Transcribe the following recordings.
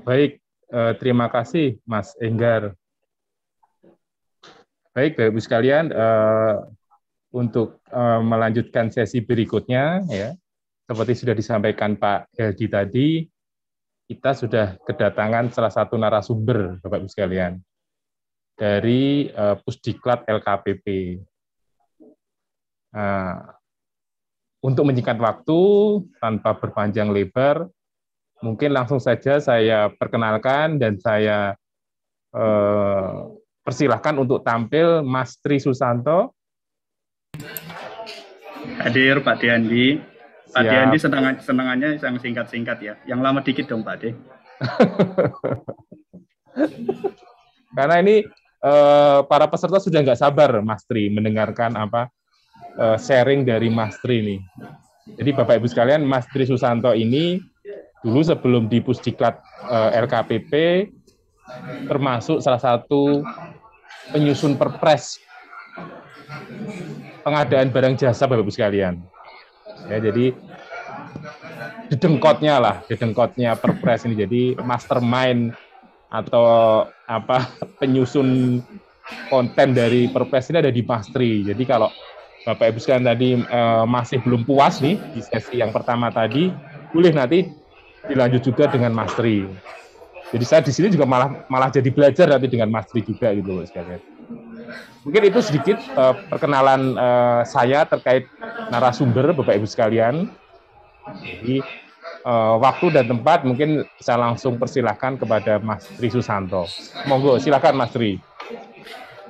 Baik, terima kasih Mas Enggar. Baik, Bapak Ibu sekalian, untuk melanjutkan sesi berikutnya, ya, seperti sudah disampaikan Pak Heldi tadi, kita sudah kedatangan salah satu narasumber, Bapak Ibu sekalian, dari Pusdiklat LKPP. Untuk menyingkat waktu, tanpa berpanjang lebar, mungkin langsung saja saya perkenalkan dan saya persilahkan untuk tampil Mas Tri Susanto. Hadir Pak Diandi. Pak Diandi Siap. senangannya yang singkat-singkat ya. Yang lama dikit dong Pak De. Karena ini para peserta sudah nggak sabar Mas Tri mendengarkan sharing dari Mas Tri nih. Jadi Bapak Ibu sekalian, Mas Tri Susanto ini dulu sebelum di Pusdiklat LKPP termasuk salah satu penyusun perpres pengadaan barang jasa Bapak Ibu sekalian. Ya, jadi dedengkotnya perpres ini. Jadi mastermind atau penyusun konten dari perpres ini ada di Mas Tri. Jadi kalau Bapak Ibu sekalian tadi masih belum puas nih di sesi yang pertama tadi, boleh nanti dilanjut juga dengan Mas Tri. Jadi saya di sini juga malah jadi belajar nanti dengan Mas Tri juga gitu Bapak sekalian. Mungkin itu sedikit perkenalan saya terkait narasumber Bapak Ibu sekalian. Jadi waktu dan tempat mungkin saya langsung persilahkan kepada Mas Tri Susanto. Monggo, silakan Mas Tri.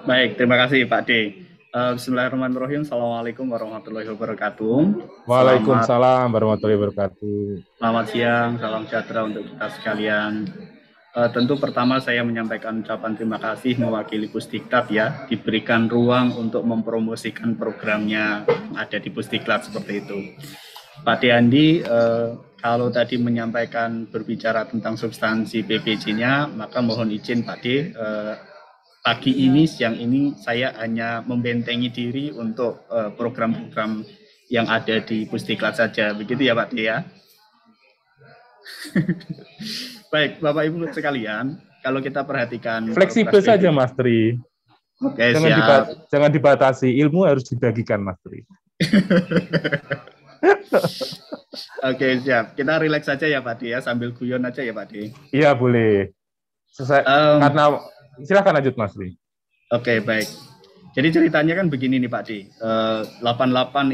Baik, terima kasih Pak D. Bismillahirrahmanirrahim. Assalamualaikum warahmatullahi wabarakatuh. Waalaikumsalam warahmatullahi wabarakatuh. Selamat siang, salam sejahtera untuk kita sekalian. Tentu pertama saya menyampaikan ucapan terima kasih mewakili Pusdiklat ya, diberikan ruang untuk mempromosikan programnya ada di Pusdiklat seperti itu. Pak Diandi, kalau tadi menyampaikan berbicara tentang substansi PPJ-nya, maka mohon izin Pak D, pagi ini, siang ini saya hanya membentengi diri untuk program-program yang ada di Pusdiklat saja, begitu ya Pak D ya? Baik, Bapak Ibu sekalian, kalau kita perhatikan fleksibel saja Mas Tri. Oke, jangan dibatasi, ilmu harus dibagikan Mas Tri. Oke, siap. Kita relax saja ya Pak D ya, sambil guyon aja ya Pak D. Iya, boleh. Karena silakan lanjut Mas Tri. Oke, baik. Jadi ceritanya kan begini nih Pak D. 88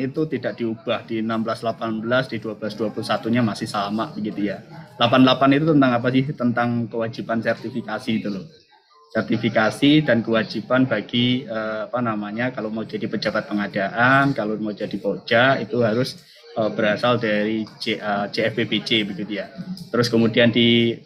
itu tidak diubah, di 1618, di 1221-nya masih sama begitu ya. 88 itu tentang apa sih? Tentang kewajiban sertifikasi itu loh. Sertifikasi dan kewajiban bagi kalau mau jadi pejabat pengadaan, kalau mau jadi pokja itu harus berasal dari CFPBJ begitu ya. Terus kemudian di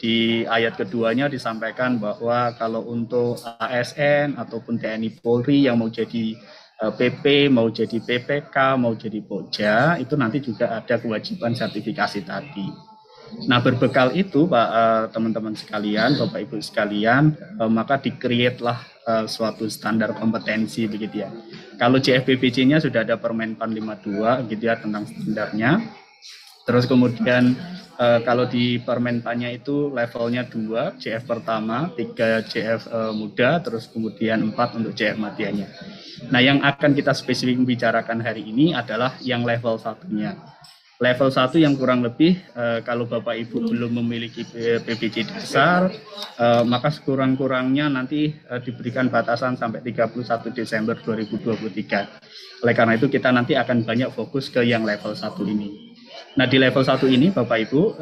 ayat keduanya disampaikan bahwa kalau untuk ASN ataupun TNI Polri yang mau jadi PP, mau jadi PPK, mau jadi pokja, itu nanti juga ada kewajiban sertifikasi tadi. Nah, berbekal itu Pak teman-teman sekalian, Bapak Ibu sekalian, maka di-create-lah suatu standar kompetensi begitu ya. Kalau CFPBJ-nya sudah ada Permenpan 52 gitu ya tentang standarnya. Terus kemudian kalau di Permenpannya itu levelnya 2, CF pertama, 3 CF muda, terus kemudian 4 untuk CF matianya. Nah, yang akan kita spesifik bicarakan hari ini adalah yang level 1-nya. Level 1 yang kurang lebih kalau Bapak Ibu belum memiliki PPJ dasar, maka sekurang-kurangnya nanti diberikan batasan sampai 31 Desember 2023. Oleh karena itu kita nanti akan banyak fokus ke yang level 1 ini. Nah, di level 1 ini Bapak Ibu,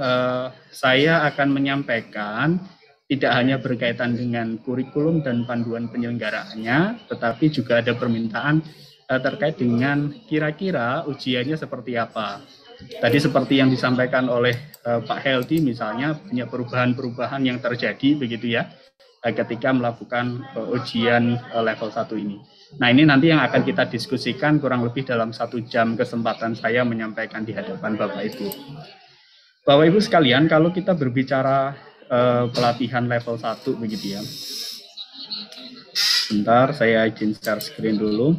saya akan menyampaikan tidak hanya berkaitan dengan kurikulum dan panduan penyelenggaraannya, tetapi juga ada permintaan terkait dengan kira-kira ujiannya seperti apa. Tadi seperti yang disampaikan oleh Pak Heldi misalnya, banyak perubahan-perubahan yang terjadi begitu ya ketika melakukan ujian level 1 ini. Nah, ini nanti yang akan kita diskusikan kurang lebih dalam 1 jam kesempatan saya menyampaikan di hadapan Bapak Ibu. Bapak Ibu sekalian, kalau kita berbicara pelatihan level 1 begitu ya. Bentar, saya izin share screen dulu.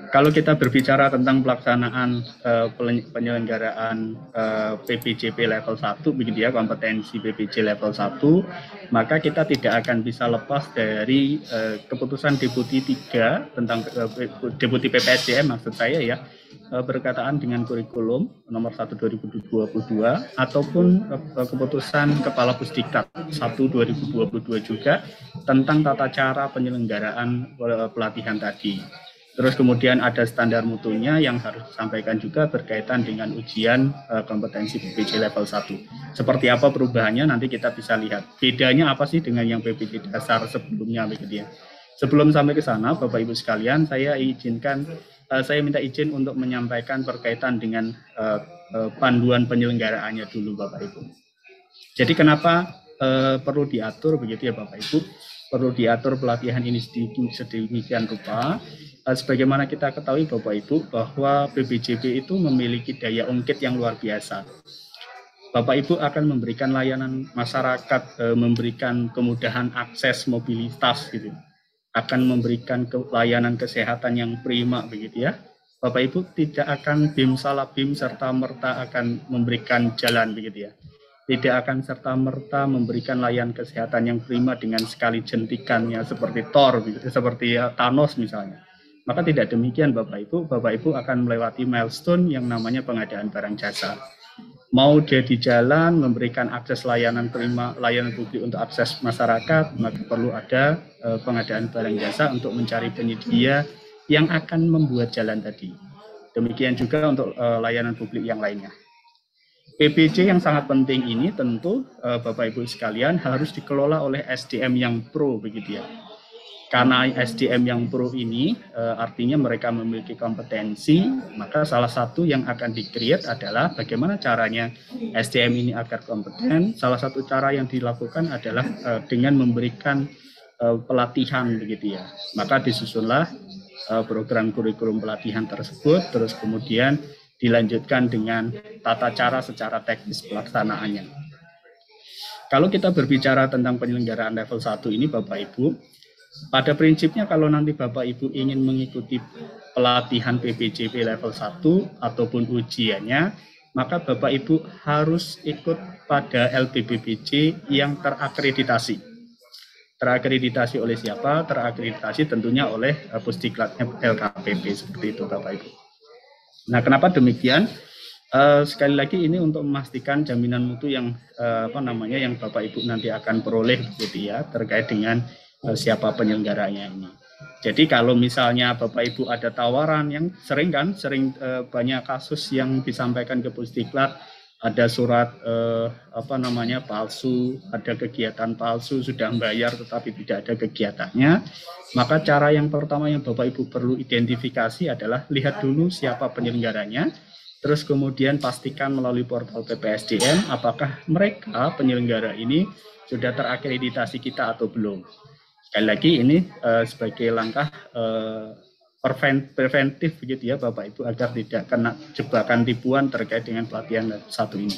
Kalau kita berbicara tentang pelaksanaan penyelenggaraan PPJP level 1 begitu ya, kompetensi PPJ level 1, maka kita tidak akan bisa lepas dari keputusan Deputi 3 tentang Deputi PPSDM maksud saya ya, berkaitan dengan kurikulum nomor 1 2022 ataupun keputusan Kepala Pusdiklat 1 2022 juga tentang tata cara penyelenggaraan pelatihan tadi. Terus kemudian ada standar mutunya yang harus disampaikan juga berkaitan dengan ujian kompetensi PPJ level 1. Seperti apa perubahannya nanti kita bisa lihat. Bedanya apa sih dengan yang PPJ dasar sebelumnya begitu ya. Sebelum sampai ke sana Bapak Ibu sekalian, saya minta izin untuk menyampaikan berkaitan dengan panduan penyelenggaraannya dulu Bapak Ibu. Jadi kenapa perlu diatur begitu ya Bapak Ibu? Perlu diatur pelatihan ini sedemikian rupa. Sebagaimana kita ketahui Bapak Ibu bahwa PPJP itu memiliki daya ungkit yang luar biasa. Bapak Ibu akan memberikan layanan masyarakat, memberikan kemudahan akses mobilitas gitu, akan memberikan layanan kesehatan yang prima begitu ya. Bapak Ibu tidak akan bim salah bim serta merta akan memberikan jalan begitu ya. Tidak akan serta merta memberikan layanan kesehatan yang prima dengan sekali jentikannya seperti Thor begitu, seperti Thanos misalnya. Maka tidak demikian Bapak Ibu akan melewati milestone yang namanya pengadaan barang jasa. Mau dia di jalan memberikan akses layanan prima, layanan publik untuk akses masyarakat, maka perlu ada pengadaan barang jasa untuk mencari penyedia yang akan membuat jalan tadi. Demikian juga untuk layanan publik yang lainnya. PPJ yang sangat penting ini tentu Bapak Ibu sekalian harus dikelola oleh SDM yang pro begitu ya. Karena SDM yang pro ini artinya mereka memiliki kompetensi, maka salah satu yang akan di-create adalah bagaimana caranya SDM ini agar kompeten. Salah satu cara yang dilakukan adalah dengan memberikan pelatihan begitu ya. Maka disusunlah program kurikulum pelatihan tersebut, terus kemudian dilanjutkan dengan tata cara secara teknis pelaksanaannya. Kalau kita berbicara tentang penyelenggaraan level 1 ini Bapak Ibu, pada prinsipnya kalau nanti Bapak Ibu ingin mengikuti pelatihan PPJP level 1 ataupun ujiannya, maka Bapak Ibu harus ikut pada LPPBJ yang terakreditasi. Terakreditasi oleh siapa? Terakreditasi tentunya oleh Pusdiklatnya LKPP seperti itu Bapak Ibu. Nah, kenapa demikian? Sekali lagi ini untuk memastikan jaminan mutu yang yang Bapak Ibu nanti akan peroleh begitu ya terkait dengan siapa penyelenggaranya ini. Jadi kalau misalnya Bapak Ibu ada tawaran yang sering banyak kasus yang disampaikan ke Pusdiklat, ada surat palsu, ada kegiatan palsu, sudah bayar tetapi tidak ada kegiatannya, maka cara yang pertama yang Bapak Ibu perlu identifikasi adalah lihat dulu siapa penyelenggaranya, terus kemudian pastikan melalui portal PPSDM apakah mereka penyelenggara ini sudah terakreditasi kita atau belum. Sekali lagi ini sebagai langkah preventif begitu ya Bapak Ibu agar tidak kena jebakan tipuan terkait dengan pelatihan satu ini.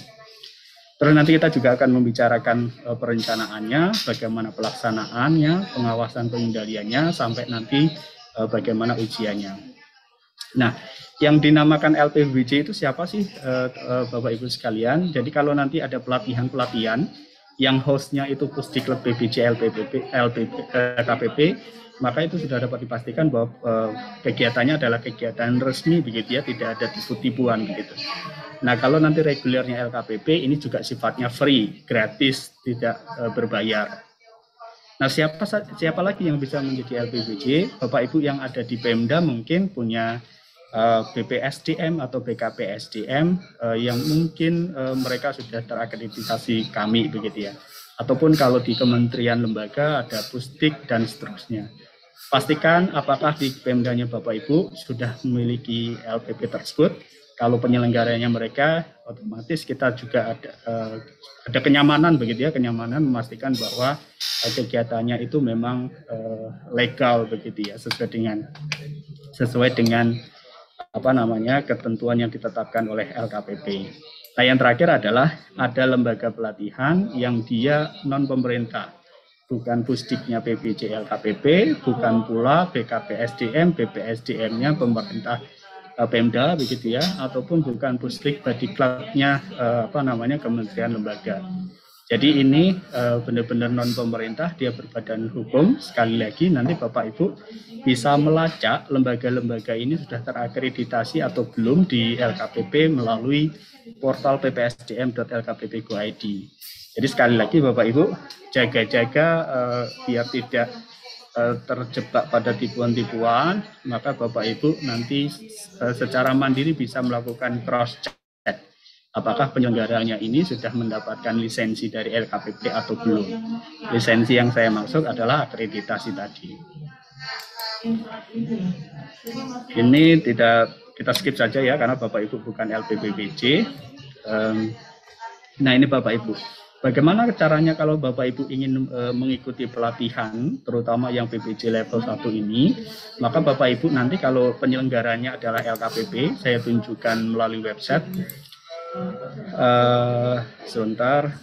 Terus nanti kita juga akan membicarakan perencanaannya, bagaimana pelaksanaannya, pengawasan pengendaliannya, sampai nanti bagaimana ujiannya. Nah, yang dinamakan LPBJ itu siapa sih Bapak Ibu sekalian? Jadi kalau nanti ada pelatihan-pelatihan yang hostnya itu Pusdiklat PPJ LKPP, maka itu sudah dapat dipastikan bahwa kegiatannya adalah kegiatan resmi begitu ya, tidak ada tipu-tipuan begitu. Nah, kalau nanti regulernya LKPP ini juga sifatnya free, gratis, tidak berbayar. Nah, siapa lagi yang bisa menjadi LPBJ? Bapak Ibu yang ada di Pemda mungkin punya BPSDM atau BKPSDM yang mungkin mereka sudah terakreditasi kami begitu ya. Ataupun kalau di kementerian lembaga ada Pusdik dan seterusnya. Pastikan apakah di Pemdanya Bapak Ibu sudah memiliki LPP tersebut. Kalau penyelenggaranya mereka, otomatis kita juga ada kenyamanan begitu ya, kenyamanan memastikan bahwa kegiatannya itu memang legal begitu ya, sesuai dengan ketentuan yang ditetapkan oleh LKPP. Nah, yang terakhir adalah ada lembaga pelatihan yang dia non pemerintah. bukan Pusdiknya PBJ LKPP, bukan pula BKPSDM, BPSDM-nya pemerintah Pemda begitu ya, ataupun bukan Pusdik Badiklatnya kementerian lembaga. Jadi ini benar-benar non pemerintah, dia berbadan hukum. Sekali lagi nanti Bapak Ibu bisa melacak lembaga-lembaga ini sudah terakreditasi atau belum di LKPP melalui portal ppsdm.lkpp.go.id. Jadi sekali lagi Bapak Ibu jaga-jaga biar tidak terjebak pada tipuan-tipuan, maka Bapak Ibu nanti secara mandiri bisa melakukan cross check. Apakah penyelenggaranya ini sudah mendapatkan lisensi dari LKPP atau belum? Lisensi yang saya maksud adalah akreditasi tadi. Ini tidak kita skip saja ya, karena Bapak Ibu bukan LPPBJ. Nah ini Bapak Ibu, bagaimana caranya kalau Bapak Ibu ingin mengikuti pelatihan, terutama yang PPJ level 1 ini, maka Bapak Ibu nanti kalau penyelenggaranya adalah LKPP, saya tunjukkan melalui website. Sebentar.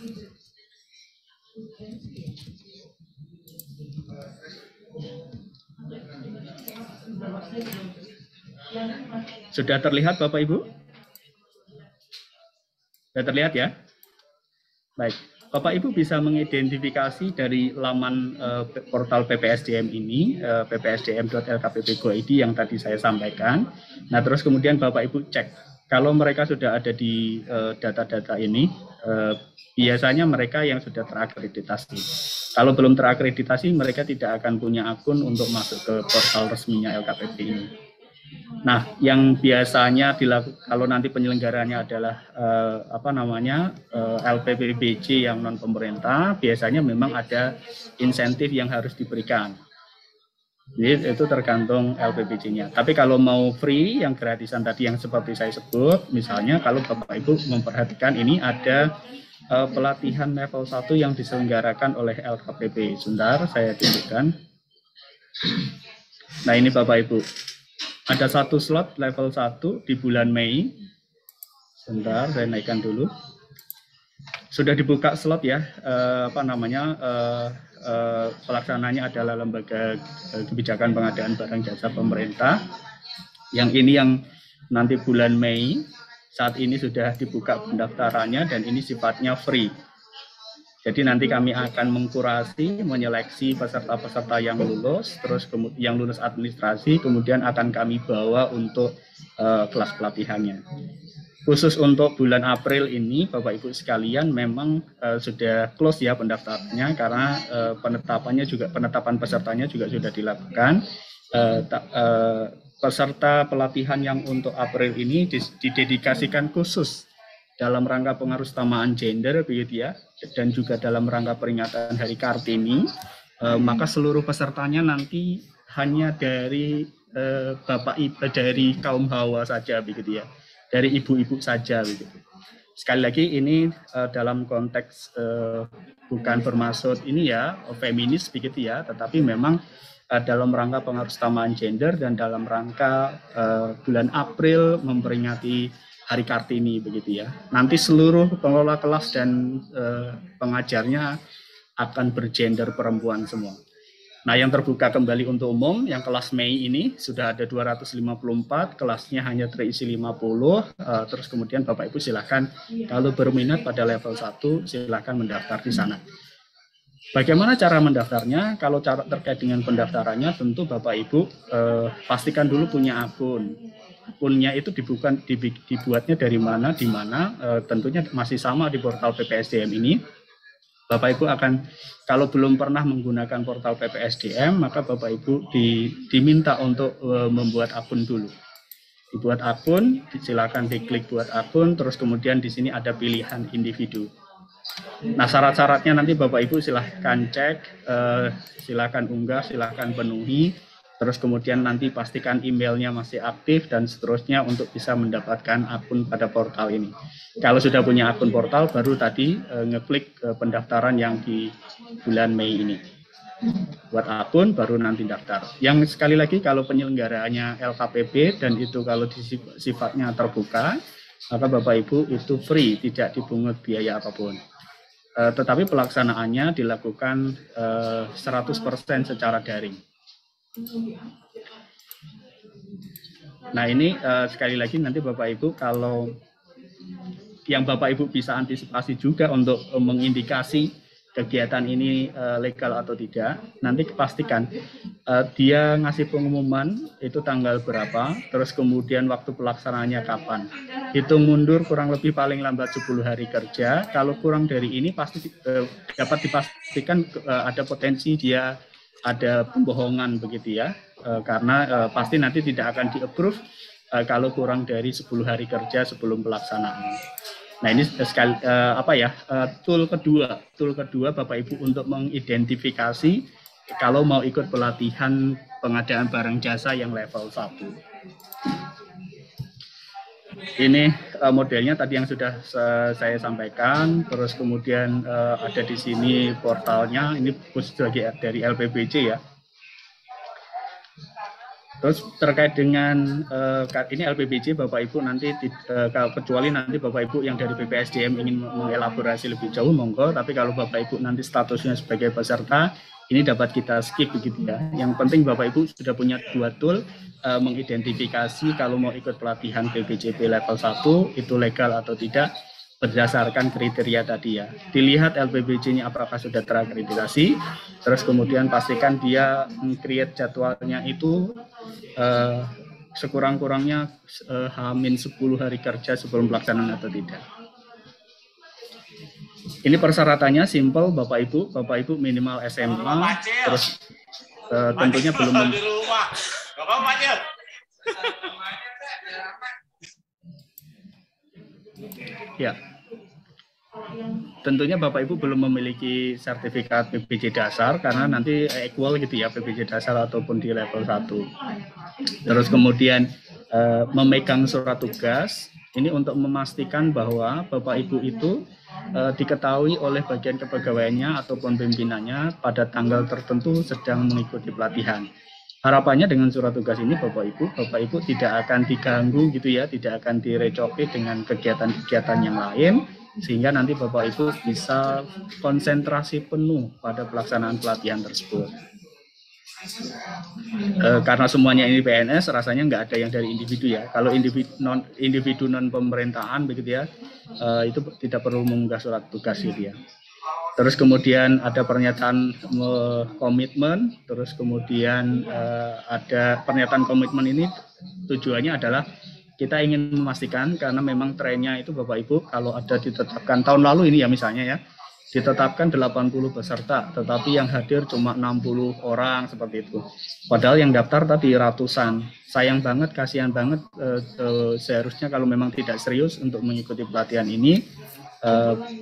Sudah terlihat Bapak Ibu? Sudah terlihat ya? Baik, Bapak Ibu bisa mengidentifikasi dari laman portal PPSDM ini, ppsdm.lkpp.go.id yang tadi saya sampaikan. Nah, terus kemudian Bapak Ibu cek. Kalau mereka sudah ada di data-data ini, biasanya mereka yang sudah terakreditasi. Kalau belum terakreditasi, mereka tidak akan punya akun untuk masuk ke portal resminya LKPP ini. Nah, yang biasanya dilakukan kalau nanti penyelenggaranya adalah LPPBJ yang non pemerintah, biasanya memang ada insentif yang harus diberikan. Jadi itu tergantung LPPJ-nya. Tapi kalau mau free, yang gratisan tadi yang seperti saya sebut, misalnya kalau Bapak Ibu memperhatikan ini ada pelatihan level 1 yang diselenggarakan oleh LKPP. Sebentar, saya tunjukkan. Nah ini Bapak Ibu, ada satu slot level 1 di bulan Mei. Sebentar, saya naikkan dulu. Sudah dibuka slot ya, pelaksananya adalah Lembaga Kebijakan Pengadaan Barang Jasa Pemerintah. Yang ini yang nanti bulan Mei, saat ini sudah dibuka pendaftarannya dan ini sifatnya free. Jadi nanti kami akan mengkurasi, menyeleksi peserta-peserta yang lulus, terus yang lulus administrasi, kemudian akan kami bawa untuk kelas pelatihannya. Khusus untuk bulan April ini, Bapak Ibu sekalian, memang sudah close ya pendaftarannya, karena penetapan pesertanya juga sudah dilakukan. Peserta pelatihan yang untuk April ini didedikasikan khusus dalam rangka pengarusutamaan gender, begitu ya, dan juga dalam rangka peringatan Hari Kartini. Maka seluruh pesertanya nanti hanya dari Bapak Ibu, dari kaum hawa saja, begitu ya. Dari ibu-ibu saja begitu. Sekali lagi ini dalam konteks bukan bermaksud ini ya feminis begitu ya, tetapi memang dalam rangka pengarusutamaan gender dan dalam rangka bulan April memperingati Hari Kartini begitu ya. Nanti seluruh pengelola kelas dan pengajarnya akan bergender perempuan semua. Nah, yang terbuka kembali untuk umum, yang kelas Mei ini sudah ada 254, kelasnya hanya terisi 50, terus kemudian Bapak Ibu silakan kalau berminat pada level 1, silakan mendaftar di sana. Bagaimana cara mendaftarnya? Kalau cara terkait dengan pendaftarannya, tentu Bapak Ibu pastikan dulu punya akun. Akunnya itu dibuatnya dari mana, di mana, tentunya masih sama di portal PPSDM ini. Bapak Ibu akan, kalau belum pernah menggunakan portal PPSDM, maka Bapak Ibu diminta untuk membuat akun dulu. Dibuat akun, silakan diklik buat akun, terus kemudian di sini ada pilihan individu. Nah, syarat-syaratnya nanti Bapak Ibu silahkan cek, silahkan unggah, silahkan penuhi. Terus kemudian nanti pastikan emailnya masih aktif dan seterusnya untuk bisa mendapatkan akun pada portal ini. Kalau sudah punya akun portal, baru tadi ngeklik pendaftaran yang di bulan Mei ini. Buat akun, baru nanti daftar. Yang sekali lagi, kalau penyelenggaranya LKPP dan itu kalau sifatnya terbuka, maka Bapak Ibu itu free, tidak dipungut biaya apapun. tetapi pelaksanaannya dilakukan 100% secara daring. Nah ini sekali lagi nanti Bapak Ibu, kalau yang Bapak Ibu bisa antisipasi juga untuk mengindikasi kegiatan ini legal atau tidak, nanti pastikan dia ngasih pengumuman itu tanggal berapa, terus kemudian waktu pelaksanaannya kapan. Hitung mundur kurang lebih paling lambat 10 hari kerja. Kalau kurang dari ini pasti dapat dipastikan ada potensi dia ada pembohongan begitu ya, karena pasti nanti tidak akan di-approve kalau kurang dari 10 hari kerja sebelum pelaksanaan. Nah ini sekali tool kedua Bapak Ibu untuk mengidentifikasi kalau mau ikut pelatihan pengadaan barang jasa yang level 1. Ini modelnya tadi yang sudah saya sampaikan, terus kemudian ada di sini portalnya, ini khusus dari LPBJ ya. Terus terkait dengan ini LPBJ, Bapak Ibu nanti kecuali nanti Bapak Ibu yang dari BPSDM ingin mengelaborasi lebih jauh, monggo. Tapi kalau Bapak Ibu nanti statusnya sebagai peserta, ini dapat kita skip begitu ya. Yang penting Bapak Ibu sudah punya 2 tool mengidentifikasi kalau mau ikut pelatihan BPJP level 1 itu legal atau tidak berdasarkan kriteria tadi ya. Dilihat LPBJ-nya apakah sudah terakreditasi, terus kemudian pastikan dia create jadwalnya itu sekurang-kurangnya H-10 hari kerja sebelum pelaksanaan atau tidak. Ini persyaratannya simple Bapak Ibu minimal SMA, terus tentunya belum ya. Tentunya Bapak Ibu belum memiliki sertifikat PPJ dasar karena nanti equal gitu ya, PPJ dasar ataupun di level 1. Terus kemudian memegang surat tugas ini untuk memastikan bahwa Bapak Ibu itu diketahui oleh bagian kepegawaiannya ataupun pimpinannya pada tanggal tertentu sedang mengikuti pelatihan. Harapannya dengan surat tugas ini Bapak Ibu tidak akan diganggu gitu ya, tidak akan direcoki dengan kegiatan-kegiatan yang lain, sehingga nanti Bapak Ibu bisa konsentrasi penuh pada pelaksanaan pelatihan tersebut. Karena semuanya ini PNS, rasanya nggak ada yang dari individu ya. Kalau individu non pemerintahan begitu ya, itu tidak perlu mengunggah surat tugas gitu ya. Terus kemudian ada pernyataan komitmen, terus kemudian ada pernyataan komitmen ini tujuannya adalah kita ingin memastikan karena memang trennya itu Bapak Ibu kalau ada ditetapkan tahun lalu ini ya misalnya ya, ditetapkan 80 peserta, tetapi yang hadir cuma 60 orang seperti itu. Padahal yang daftar tadi ratusan. Sayang banget, kasihan banget, seharusnya kalau memang tidak serius untuk mengikuti pelatihan ini,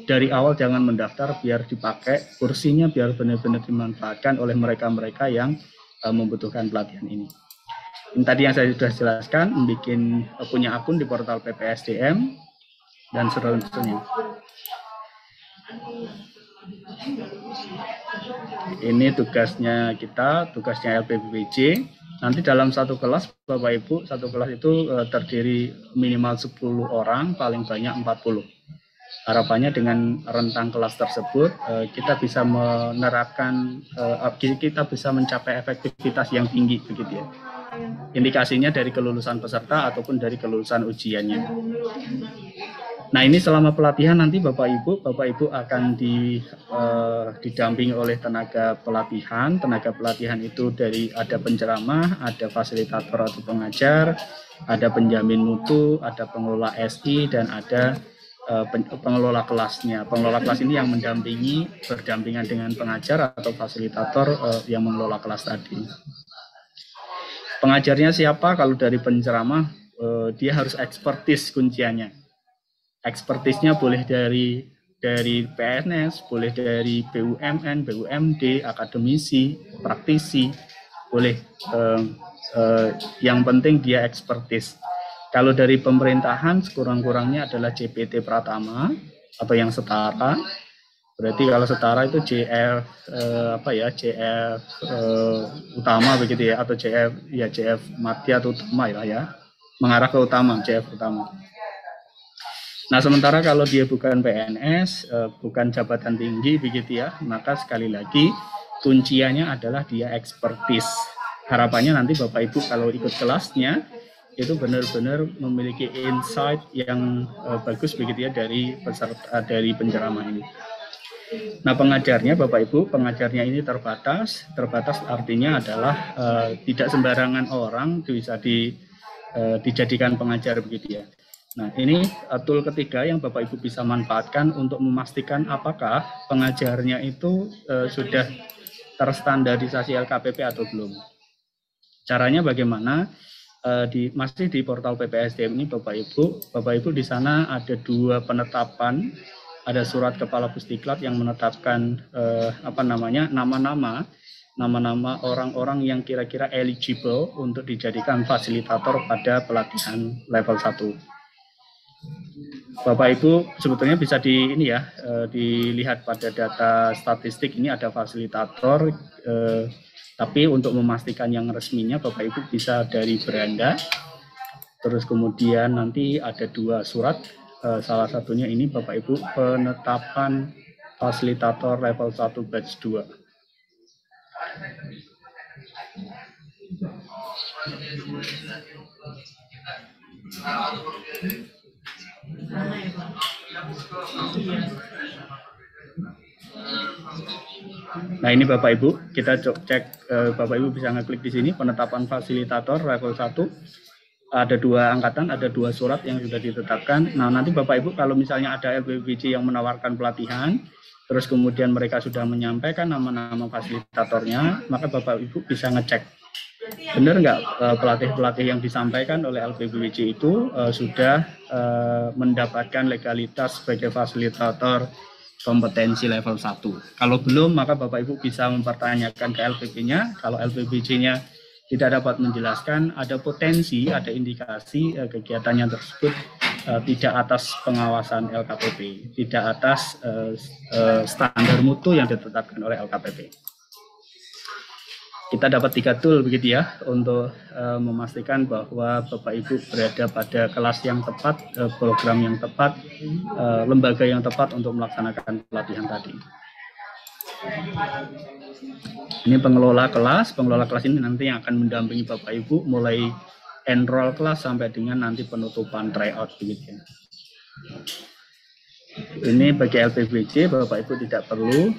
dari awal jangan mendaftar biar dipakai kursinya, biar benar-benar dimanfaatkan oleh mereka-mereka yang membutuhkan pelatihan ini. Ini tadi yang saya sudah jelaskan, bikin punya akun di portal PPSDM dan seterusnya. Ini tugasnya kita, tugasnya LPBJ. Nanti dalam satu kelas, Bapak Ibu, satu kelas itu terdiri minimal 10 orang, paling banyak 40. Harapannya dengan rentang kelas tersebut, kita bisa menerapkan, kita bisa mencapai efektivitas yang tinggi, begitu ya. Indikasinya dari kelulusan peserta ataupun dari kelulusan ujiannya. Nah ini selama pelatihan nanti Bapak Ibu akan didampingi oleh tenaga pelatihan. Tenaga pelatihan itu dari ada penceramah, ada fasilitator atau pengajar, ada penjamin mutu, ada pengelola SI, dan ada pengelola kelasnya. Pengelola kelas ini yang mendampingi berdampingan dengan pengajar atau fasilitator yang mengelola kelas tadi. Pengajarnya siapa? Kalau dari penceramah, dia harus ekspertis kunciannya. Ekspertisnya boleh dari PNS, boleh dari BUMN, BUMD, akademisi, praktisi, boleh. Yang penting dia ekspertis. Kalau dari pemerintahan sekurang-kurangnya adalah CPT Pratama atau yang setara. Berarti kalau setara itu JF utama begitu ya, atau JF Madya atau utama ya, mengarah ke utama, JF utama. Nah, sementara kalau dia bukan PNS, bukan jabatan tinggi begitu ya, maka sekali lagi kunciannya adalah dia ekspertis. Harapannya nanti Bapak Ibu kalau ikut kelasnya itu benar-benar memiliki insight yang bagus begitu ya dari peserta, dari penceramah ini. Nah, pengajarnya Bapak Ibu, pengajarnya ini terbatas. Terbatas artinya adalah tidak sembarangan orang bisa dijadikan pengajar begitu ya. Nah, ini tool ketiga yang Bapak Ibu bisa manfaatkan untuk memastikan apakah pengajarnya itu sudah terstandarisasi LKPP atau belum. Caranya bagaimana? Masih di portal PPSDM ini Bapak Ibu di sana ada 2 penetapan, ada surat kepala pusdiklat yang menetapkan nama-nama orang-orang yang kira-kira eligible untuk dijadikan fasilitator pada pelatihan level 1. Bapak Ibu sebetulnya bisa dilihat pada data statistik ini ada fasilitator, tapi untuk memastikan yang resminya Bapak Ibu bisa dari Beranda. Terus kemudian nanti ada 2 surat, salah satunya ini Bapak Ibu penetapan fasilitator level 1 batch 2. Nah, ini Bapak Ibu, kita cek, Bapak Ibu bisa ngeklik di sini penetapan fasilitator level 1. Ada 2 angkatan, ada 2 surat yang sudah ditetapkan. Nah, nanti Bapak Ibu kalau misalnya ada LPPJ yang menawarkan pelatihan, terus kemudian mereka sudah menyampaikan nama-nama fasilitatornya, maka Bapak Ibu bisa ngecek benar nggak pelatih-pelatih yang disampaikan oleh LPPJ itu sudah mendapatkan legalitas sebagai fasilitator kompetensi level 1. Kalau belum, maka Bapak Ibu bisa mempertanyakan ke LPP-nya. Kalau LPPJ-nya tidak dapat menjelaskan, ada potensi, ada indikasi kegiatannya tersebut tidak atas pengawasan LKPP, tidak atas standar mutu yang ditetapkan oleh LKPP. Kita dapat 3 tool begitu ya untuk memastikan bahwa Bapak Ibu berada pada kelas yang tepat, program yang tepat, lembaga yang tepat untuk melaksanakan pelatihan tadi. Ini pengelola kelas ini nanti yang akan mendampingi Bapak Ibu mulai enroll kelas sampai dengan nanti penutupan tryout begitu ya. Ini bagi LPBJ Bapak Ibu tidak perlu.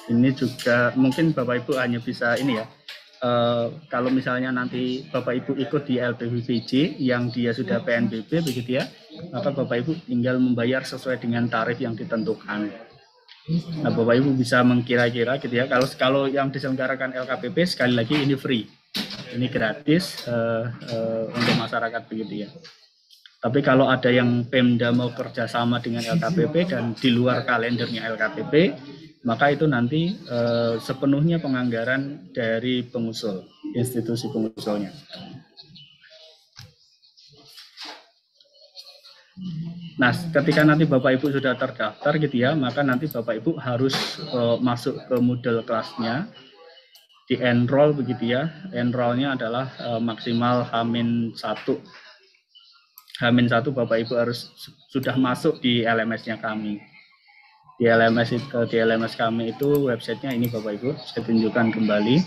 Ini juga mungkin Bapak Ibu hanya bisa ini ya. Kalau misalnya nanti Bapak Ibu ikut di LPBJ yang dia sudah PNBP begitu ya, maka Bapak Ibu tinggal membayar sesuai dengan tarif yang ditentukan. Nah, Bapak Ibu bisa mengkira-kira gitu ya. Kalau yang diselenggarakan LKPP sekali lagi ini free, ini gratis untuk masyarakat begitu ya. Tapi kalau ada yang Pemda mau kerjasama dengan LKPP dan di luar kalendernya LKPP, maka itu nanti sepenuhnya penganggaran dari pengusul, institusi pengusulnya. Nah, ketika nanti Bapak Ibu sudah terdaftar gitu ya, maka nanti Bapak Ibu harus masuk ke model kelasnya, di enroll begitu ya. Enrollnya adalah maksimal H-1. H-1 Bapak Ibu harus sudah masuk di LMS-nya kami. Di LMS kami itu websitenya ini Bapak Ibu, saya tunjukkan kembali.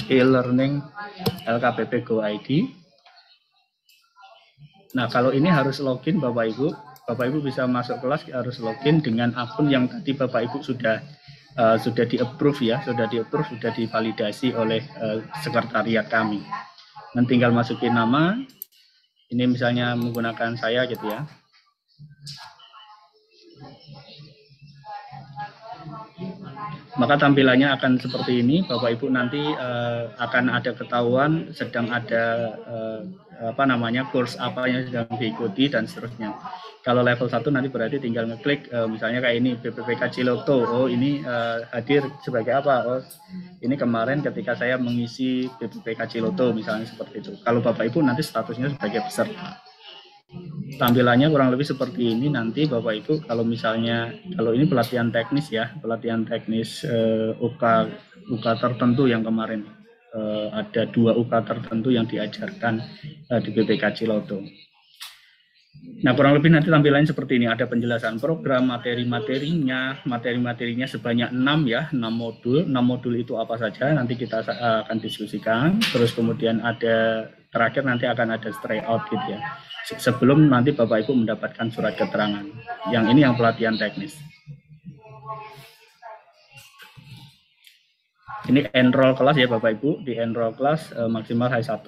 E-learning LKPP Go ID. Nah, kalau ini harus login Bapak Ibu. Bapak Ibu bisa masuk kelas harus login dengan akun yang tadi Bapak Ibu sudah di-approve ya, sudah divalidasi oleh sekretariat kami. Dan tinggal masukin nama. Ini misalnya menggunakan saya gitu ya. Maka tampilannya akan seperti ini. Bapak Ibu nanti akan ada ketahuan sedang ada kurs apa yang sedang diikuti dan seterusnya. Kalau level 1 nanti berarti tinggal ngeklik misalnya kayak ini BPPK Ciloto. Oh, ini hadir sebagai apa? Oh, ini kemarin ketika saya mengisi BPPK Ciloto misalnya seperti itu. Kalau Bapak Ibu nanti statusnya sebagai peserta. Tampilannya kurang lebih seperti ini nanti Bapak Ibu. Kalau misalnya, kalau ini pelatihan teknis ya, pelatihan teknis UK tertentu yang kemarin ada 2 UK tertentu yang diajarkan di BPK Ciloto. Nah, kurang lebih nanti tampilannya seperti ini. Ada penjelasan program, materi-materinya sebanyak 6 ya, 6 modul. 6 modul itu apa saja nanti kita akan diskusikan. Terus kemudian ada terakhir nanti akan ada tryout gitu ya. Sebelum nanti Bapak Ibu mendapatkan surat keterangan. Yang ini yang pelatihan teknis. Ini enroll kelas ya Bapak Ibu, di enroll kelas maksimal H1.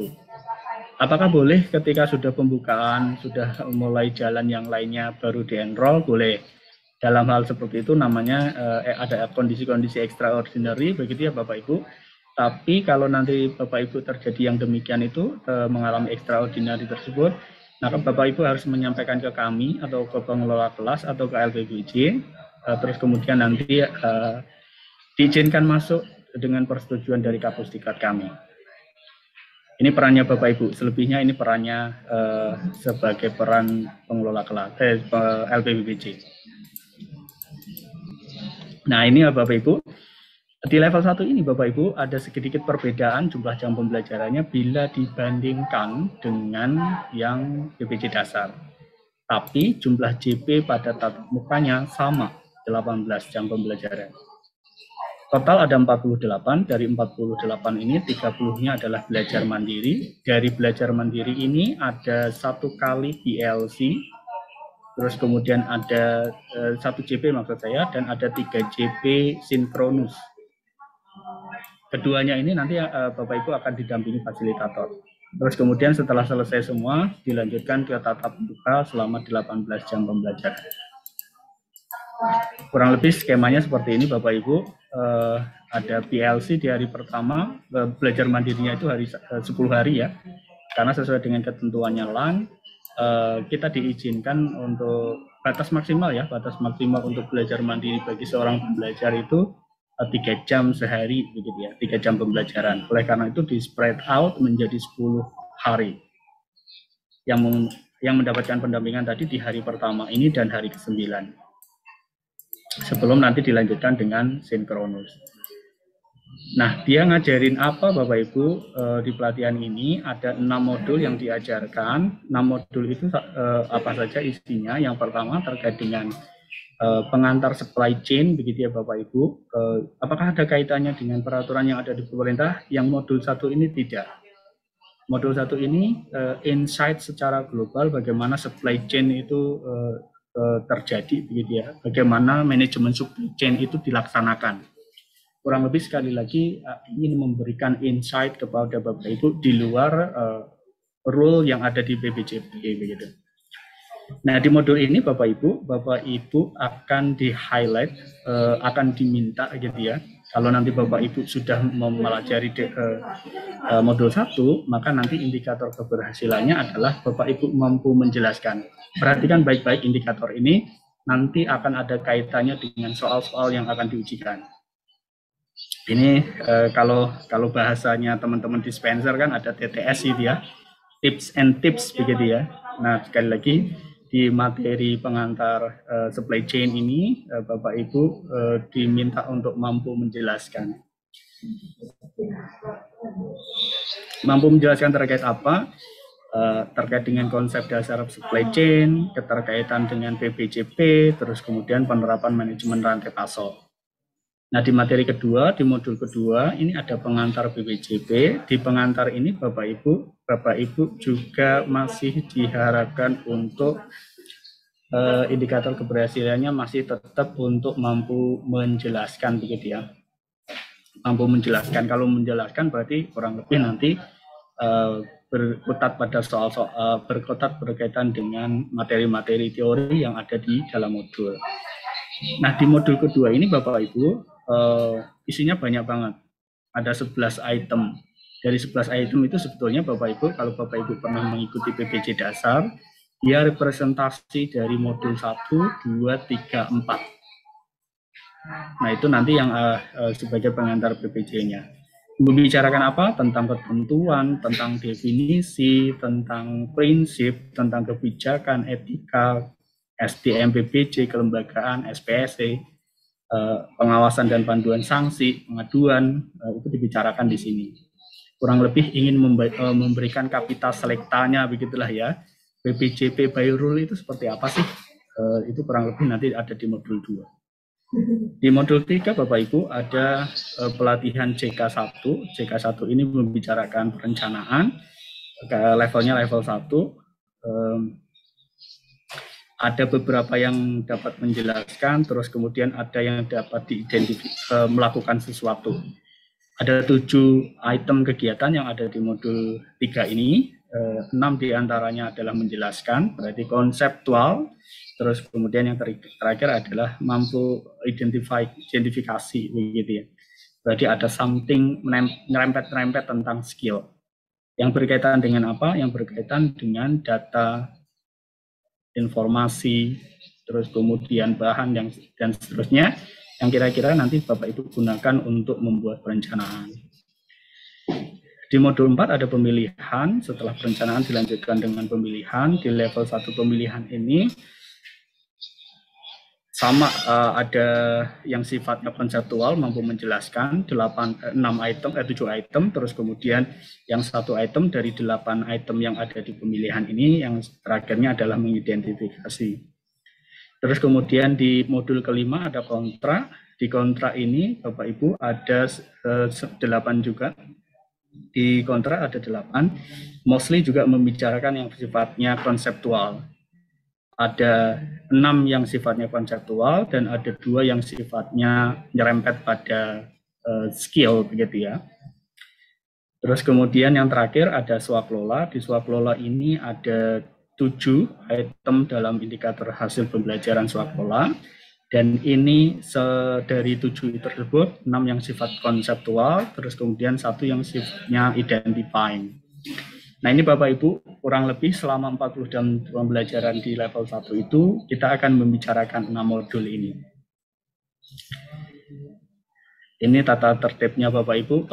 Apakah boleh ketika sudah pembukaan, sudah mulai jalan yang lainnya baru di-enroll? Boleh. Dalam hal seperti itu namanya ada kondisi-kondisi extraordinary, begitu ya Bapak Ibu. Tapi kalau nanti Bapak Ibu terjadi yang demikian itu, mengalami extraordinary tersebut, maka Bapak Ibu harus menyampaikan ke kami atau ke pengelola kelas atau ke LPBJ, terus kemudian nanti diizinkan masuk dengan persetujuan dari Kapus Diklat kami. Ini perannya Bapak Ibu, selebihnya ini perannya sebagai peran pengelola kelas, LPBJ. Nah ini ya Bapak Ibu, di level 1 ini Bapak Ibu ada sedikit perbedaan jumlah jam pembelajarannya bila dibandingkan dengan yang BPJ dasar. Tapi jumlah JP pada tatap mukanya sama, 18 jam pembelajaran. Total ada 48, dari 48 ini 30-nya adalah belajar mandiri. Dari belajar mandiri ini ada 1 kali PLC, terus kemudian ada 1 JP maksud saya, dan ada 3 JP sinkronus. Keduanya ini nanti Bapak Ibu akan didampingi fasilitator. Terus kemudian setelah selesai semua, dilanjutkan ke tatap muka selama 18 jam pembelajaran. Kurang lebih skemanya seperti ini Bapak Ibu. Ada PLC di hari pertama, belajar mandirinya itu 10 hari ya, karena sesuai dengan ketentuannya LAN, kita diizinkan untuk batas maksimal ya, batas maksimal untuk belajar mandiri bagi seorang pembelajar itu 3 jam sehari begitu ya, 3 jam pembelajaran. Oleh karena itu di spread out menjadi 10 hari yang mendapatkan pendampingan tadi di hari pertama ini dan hari ke-9. Sebelum nanti dilanjutkan dengan sinkronus. Nah, dia ngajarin apa Bapak Ibu di pelatihan ini? Ada 6 modul yang diajarkan. 6 modul itu apa saja isinya? Yang pertama terkait dengan pengantar supply chain, begitu ya Bapak Ibu. Apakah ada kaitannya dengan peraturan yang ada di pemerintah? Yang modul 1 ini tidak. Modul 1 ini insight secara global bagaimana supply chain itu terjadi, begitu ya. Bagaimana manajemen supply chain itu dilaksanakan. Kurang lebih sekali lagi ingin memberikan insight kepada Bapak Ibu di luar rule yang ada di BPJP, begitu. Nah, di modul ini Bapak Ibu akan di-highlight, akan diminta gitu ya. Kalau nanti Bapak Ibu sudah mempelajari modul 1, maka nanti indikator keberhasilannya adalah Bapak Ibu mampu menjelaskan. Perhatikan baik-baik indikator ini, nanti akan ada kaitannya dengan soal-soal yang akan diujikan. Ini kalau bahasanya teman-teman dispenser kan ada TTS itu ya, tips and tips begitu ya. Nah, sekali lagi di materi pengantar supply chain ini Bapak Ibu diminta untuk mampu menjelaskan. Mampu menjelaskan terkait apa? Terkait dengan konsep dasar supply chain, keterkaitan dengan BPJP, terus kemudian penerapan manajemen rantai pasok. Nah, di materi kedua, di modul kedua, ini ada pengantar BPJP. Di pengantar ini Bapak Ibu juga masih diharapkan untuk indikator keberhasilannya masih tetap untuk mampu menjelaskan begitu ya. Mampu menjelaskan. Kalau menjelaskan berarti kurang lebih nanti berkutat pada soal-soal berkutat berkaitan dengan materi-materi teori yang ada di dalam modul. Nah, di modul kedua ini Bapak Ibu isinya banyak banget. Ada 11 item. Dari 11 item itu sebetulnya Bapak Ibu, kalau Bapak Ibu pernah mengikuti PPJ dasar, dia representasi dari modul 1, 2, 3, 4. Nah, itu nanti yang sebagai pengantar PPJ-nya. Membicarakan apa? Tentang ketentuan, tentang definisi, tentang prinsip, tentang kebijakan, etika, SDM, BBC, kelembagaan, SPSC, pengawasan dan panduan sanksi, pengaduan, itu dibicarakan di sini. Kurang lebih ingin memberikan kapital selektanya, begitulah ya. BPJP by rule itu seperti apa sih? Itu kurang lebih nanti ada di modul 2. Di modul 3 Bapak Ibu ada pelatihan JK1. JK1 ini membicarakan perencanaan, levelnya level 1. Ada beberapa yang dapat menjelaskan, terus kemudian ada yang dapat melakukan sesuatu. Ada 7 item kegiatan yang ada di modul 3 ini. 6 diantaranya adalah menjelaskan, berarti konseptual. Terus kemudian yang terakhir adalah mampu identifikasi, begitu ya. Berarti ada something nyerempet-nyerempet tentang skill. Yang berkaitan dengan apa? Yang berkaitan dengan data, informasi, terus kemudian bahan dan seterusnya, yang kira-kira nanti Bapak Ibu gunakan untuk membuat perencanaan. Di modul 4 ada pemilihan, setelah perencanaan dilanjutkan dengan pemilihan. Di level 1 pemilihan ini sama, ada yang sifatnya konseptual, mampu menjelaskan 7 item, terus kemudian yang 1 item dari 8 item yang ada di pemilihan ini, yang terakhirnya adalah mengidentifikasi. Terus kemudian di modul kelima ada kontrak. Di kontrak ini Bapak Ibu ada 8 juga. Di kontrak ada 8, mostly juga membicarakan yang sifatnya konseptual. Ada 6 yang sifatnya konseptual dan ada 2 yang sifatnya nyerempet pada skill, begitu ya. Terus kemudian yang terakhir ada swaklola. Di swaklola ini ada 7 item dalam indikator hasil pembelajaran swaklola. Dan ini dari 7 tersebut, 6 yang sifat konseptual, terus kemudian 1 yang sifatnya identifying. Nah ini Bapak Ibu, kurang lebih selama 40 jam pembelajaran di level 1 itu, kita akan membicarakan 6 modul ini. Ini tata tertibnya Bapak Ibu.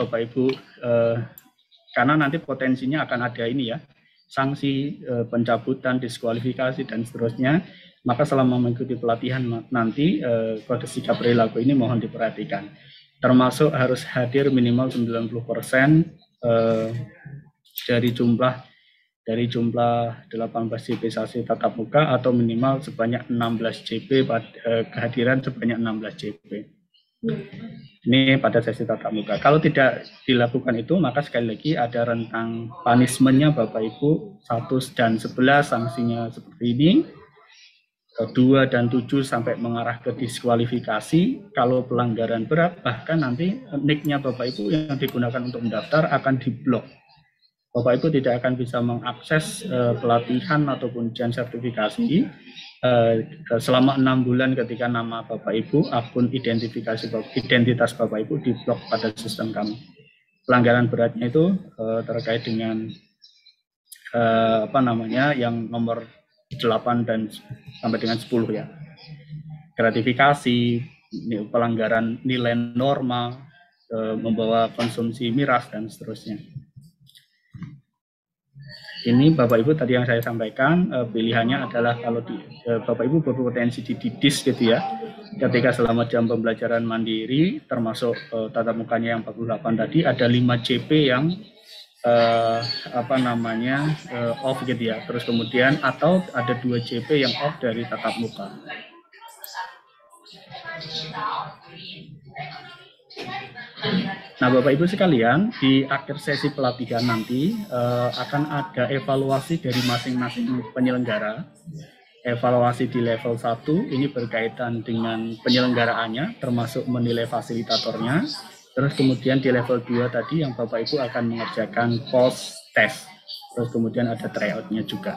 Karena nanti potensinya akan ada ini ya, sanksi, pencabutan, diskualifikasi, dan seterusnya. Maka selama mengikuti pelatihan nanti, kode sikap perilaku ini mohon diperhatikan. Termasuk harus hadir minimal 90% dari jumlah 18 JP sasi tatap muka atau minimal sebanyak 16 JP, kehadiran sebanyak 16 JP. Ini pada sesi tatap muka. Kalau tidak dilakukan itu, maka sekali lagi ada rentang punishment-nya Bapak Ibu, 1 dan 11 sanksinya seperti ini, 2 dan 7 sampai mengarah ke diskualifikasi. Kalau pelanggaran berat, bahkan nanti nick-nya Bapak Ibu yang digunakan untuk mendaftar akan diblok. Bapak Ibu tidak akan bisa mengakses pelatihan ataupun ujian sertifikasi selama 6 bulan ketika nama Bapak Ibu, akun identitas Bapak Ibu diblok pada sistem kami. Pelanggaran beratnya itu terkait dengan yang nomor 8 dan sampai dengan 10 ya. Gratifikasi, pelanggaran nilai norma, membawa konsumsi miras dan seterusnya. Ini Bapak Ibu tadi yang saya sampaikan, pilihannya adalah kalau Bapak Ibu berpotensi dididis gitu ya, ketika selama jam pembelajaran mandiri, termasuk tatap mukanya yang 48 tadi, ada 5 JP yang off gitu ya, terus kemudian atau ada 2 JP yang off dari tatap muka. Nah Bapak Ibu sekalian, di akhir sesi pelatihan nanti akan ada evaluasi dari masing-masing penyelenggara. Evaluasi di level 1 ini berkaitan dengan penyelenggaraannya, termasuk menilai fasilitatornya. Terus kemudian di level 2 tadi yang Bapak Ibu akan mengerjakan post test. Terus kemudian ada tryout-nya juga.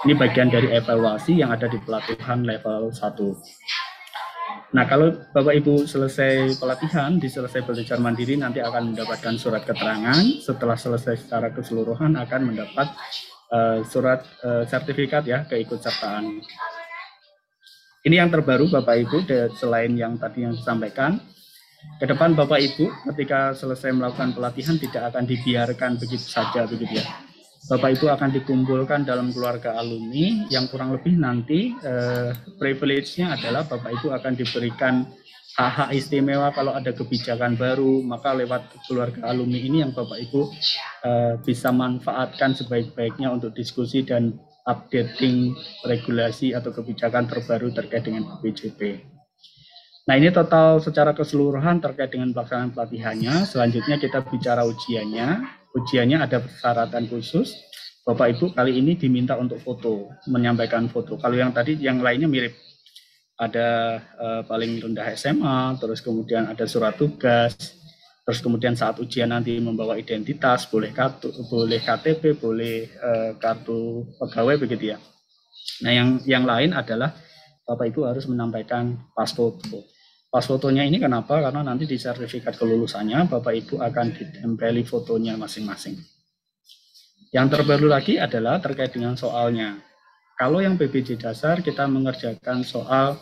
Ini bagian dari evaluasi yang ada di pelatihan level 1. Nah, kalau Bapak Ibu selesai pelatihan, selesai belajar mandiri, nanti akan mendapatkan surat keterangan. Setelah selesai secara keseluruhan akan mendapat surat sertifikat ya, keikutsertaan. Ini yang terbaru Bapak Ibu, selain yang tadi yang disampaikan. Ke depan Bapak Ibu ketika selesai melakukan pelatihan tidak akan dibiarkan begitu saja begitu ya. Bapak Ibu akan dikumpulkan dalam keluarga alumni yang kurang lebih nanti privilege-nya adalah Bapak Ibu akan diberikan hak-hak istimewa kalau ada kebijakan baru, maka lewat keluarga alumni ini yang Bapak Ibu bisa manfaatkan sebaik-baiknya untuk diskusi dan updating regulasi atau kebijakan terbaru terkait dengan BPJP. Nah, ini total secara keseluruhan terkait dengan pelaksanaan pelatihannya. Selanjutnya kita bicara ujiannya. Ujiannya ada persyaratan khusus. Bapak Ibu kali ini diminta untuk foto, menyampaikan foto. Kalau yang tadi yang lainnya mirip. Ada paling rendah SMA, terus kemudian ada surat tugas, terus kemudian saat ujian nanti membawa identitas, boleh KTP, boleh kartu pegawai begitu ya. Nah, yang lain adalah Bapak Ibu harus menyampaikan pas foto. Pas fotonya ini kenapa? Karena nanti di sertifikat kelulusannya Bapak Ibu akan ditempeli fotonya masing-masing. Yang terbaru lagi adalah terkait dengan soalnya. Kalau yang PBJ dasar kita mengerjakan soal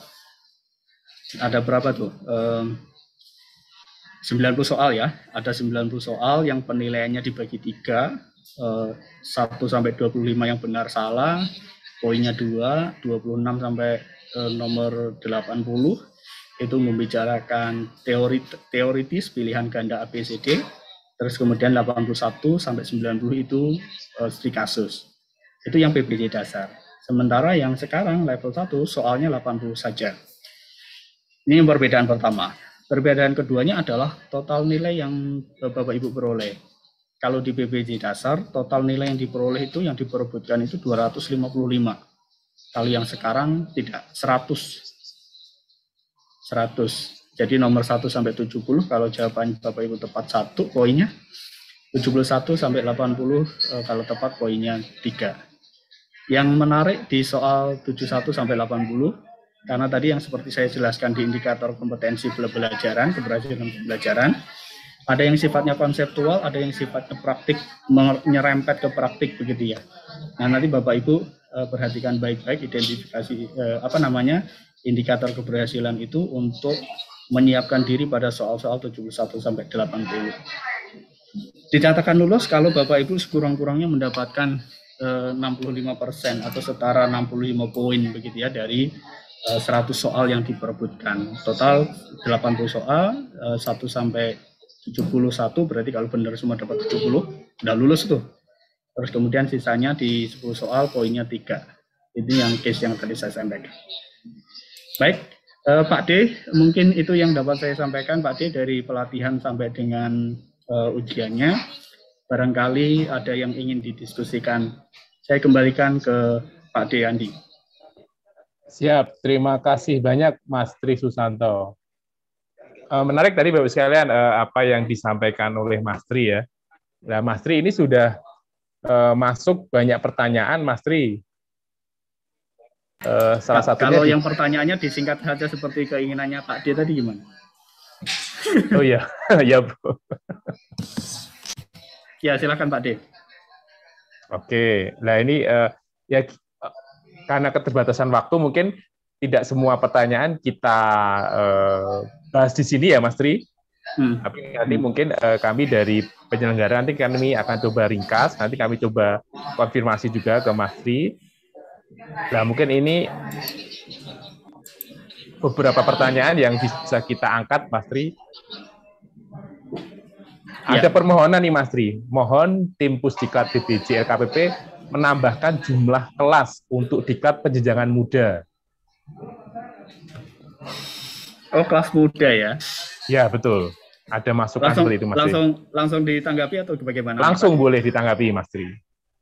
ada berapa tuh? 90 soal ya. Ada 90 soal yang penilaiannya dibagi 3, 1 sampai 25 yang benar salah, poinnya 2, 26 sampai nomor 80 itu membicarakan teoritis pilihan ganda ABCD, terus kemudian 81 sampai 90 itu studi kasus. Itu yang PBJ dasar. Sementara yang sekarang level 1 soalnya 80 saja. Ini yang perbedaan pertama. Perbedaan keduanya adalah total nilai yang Bapak Ibu peroleh. Kalau di PBJ dasar, total nilai yang diperoleh itu yang diperebutkan itu 255. Kalau yang sekarang tidak, 100. Jadi nomor 1 sampai 70 kalau jawaban Bapak Ibu tepat 1 poinnya, 71 sampai 80 kalau tepat poinnya 3. Yang menarik di soal 71 sampai 80 karena tadi yang seperti saya jelaskan di indikator kompetensi pembelajaran, keberhasilan pembelajaran, ada yang sifatnya konseptual, ada yang sifatnya praktik, menyerempet ke praktik begitu ya. Nah, nanti Bapak Ibu perhatikan baik-baik identifikasi indikator keberhasilan itu untuk menyiapkan diri pada soal-soal 71 sampai 80. Dinyatakan lulus kalau Bapak Ibu sekurang-kurangnya mendapatkan 65% atau setara 65 poin begitu ya dari 100 soal yang diperebutkan. Total 80 soal, 1 sampai 71 berarti kalau benar semua dapat 70, udah lulus tuh. Terus kemudian sisanya di 10 soal poinnya 3. Itu yang case yang tadi saya sampaikan. Baik, Pak D, mungkin itu yang dapat saya sampaikan Pak D dari pelatihan sampai dengan ujiannya. Barangkali ada yang ingin didiskusikan. Saya kembalikan ke Pak D Andi. Siap, terima kasih banyak Mas Tri Susanto. Menarik tadi Bapak sekalian apa yang disampaikan oleh Mas Tri ya. Nah, Mas Tri ini sudah masuk banyak pertanyaan, Mas Tri. Salah satunya kalau yang pertanyaannya disingkat saja seperti keinginannya Pak D tadi gimana? Oh iya, ya Bu. Ya silakan Pak D. Oke, nah ini ya karena keterbatasan waktu mungkin tidak semua pertanyaan kita bahas di sini ya Mas Tri. Tapi nanti mungkin kami dari penyelenggara nanti kami akan coba ringkas, nanti kami coba konfirmasi juga ke Mas Tri. Nah mungkin ini beberapa pertanyaan yang bisa kita angkat Mas Tri. Ada permohonan nih Mas Tri, mohon tim Pusdiklat PBJ LKPP menambahkan jumlah kelas untuk diklat penjenjangan muda. Oh, kelas muda ya? Ya, betul. Ada masukan seperti itu, Mas Tri. Langsung ditanggapi atau bagaimana? Langsung boleh ditanggapi, Mas Tri.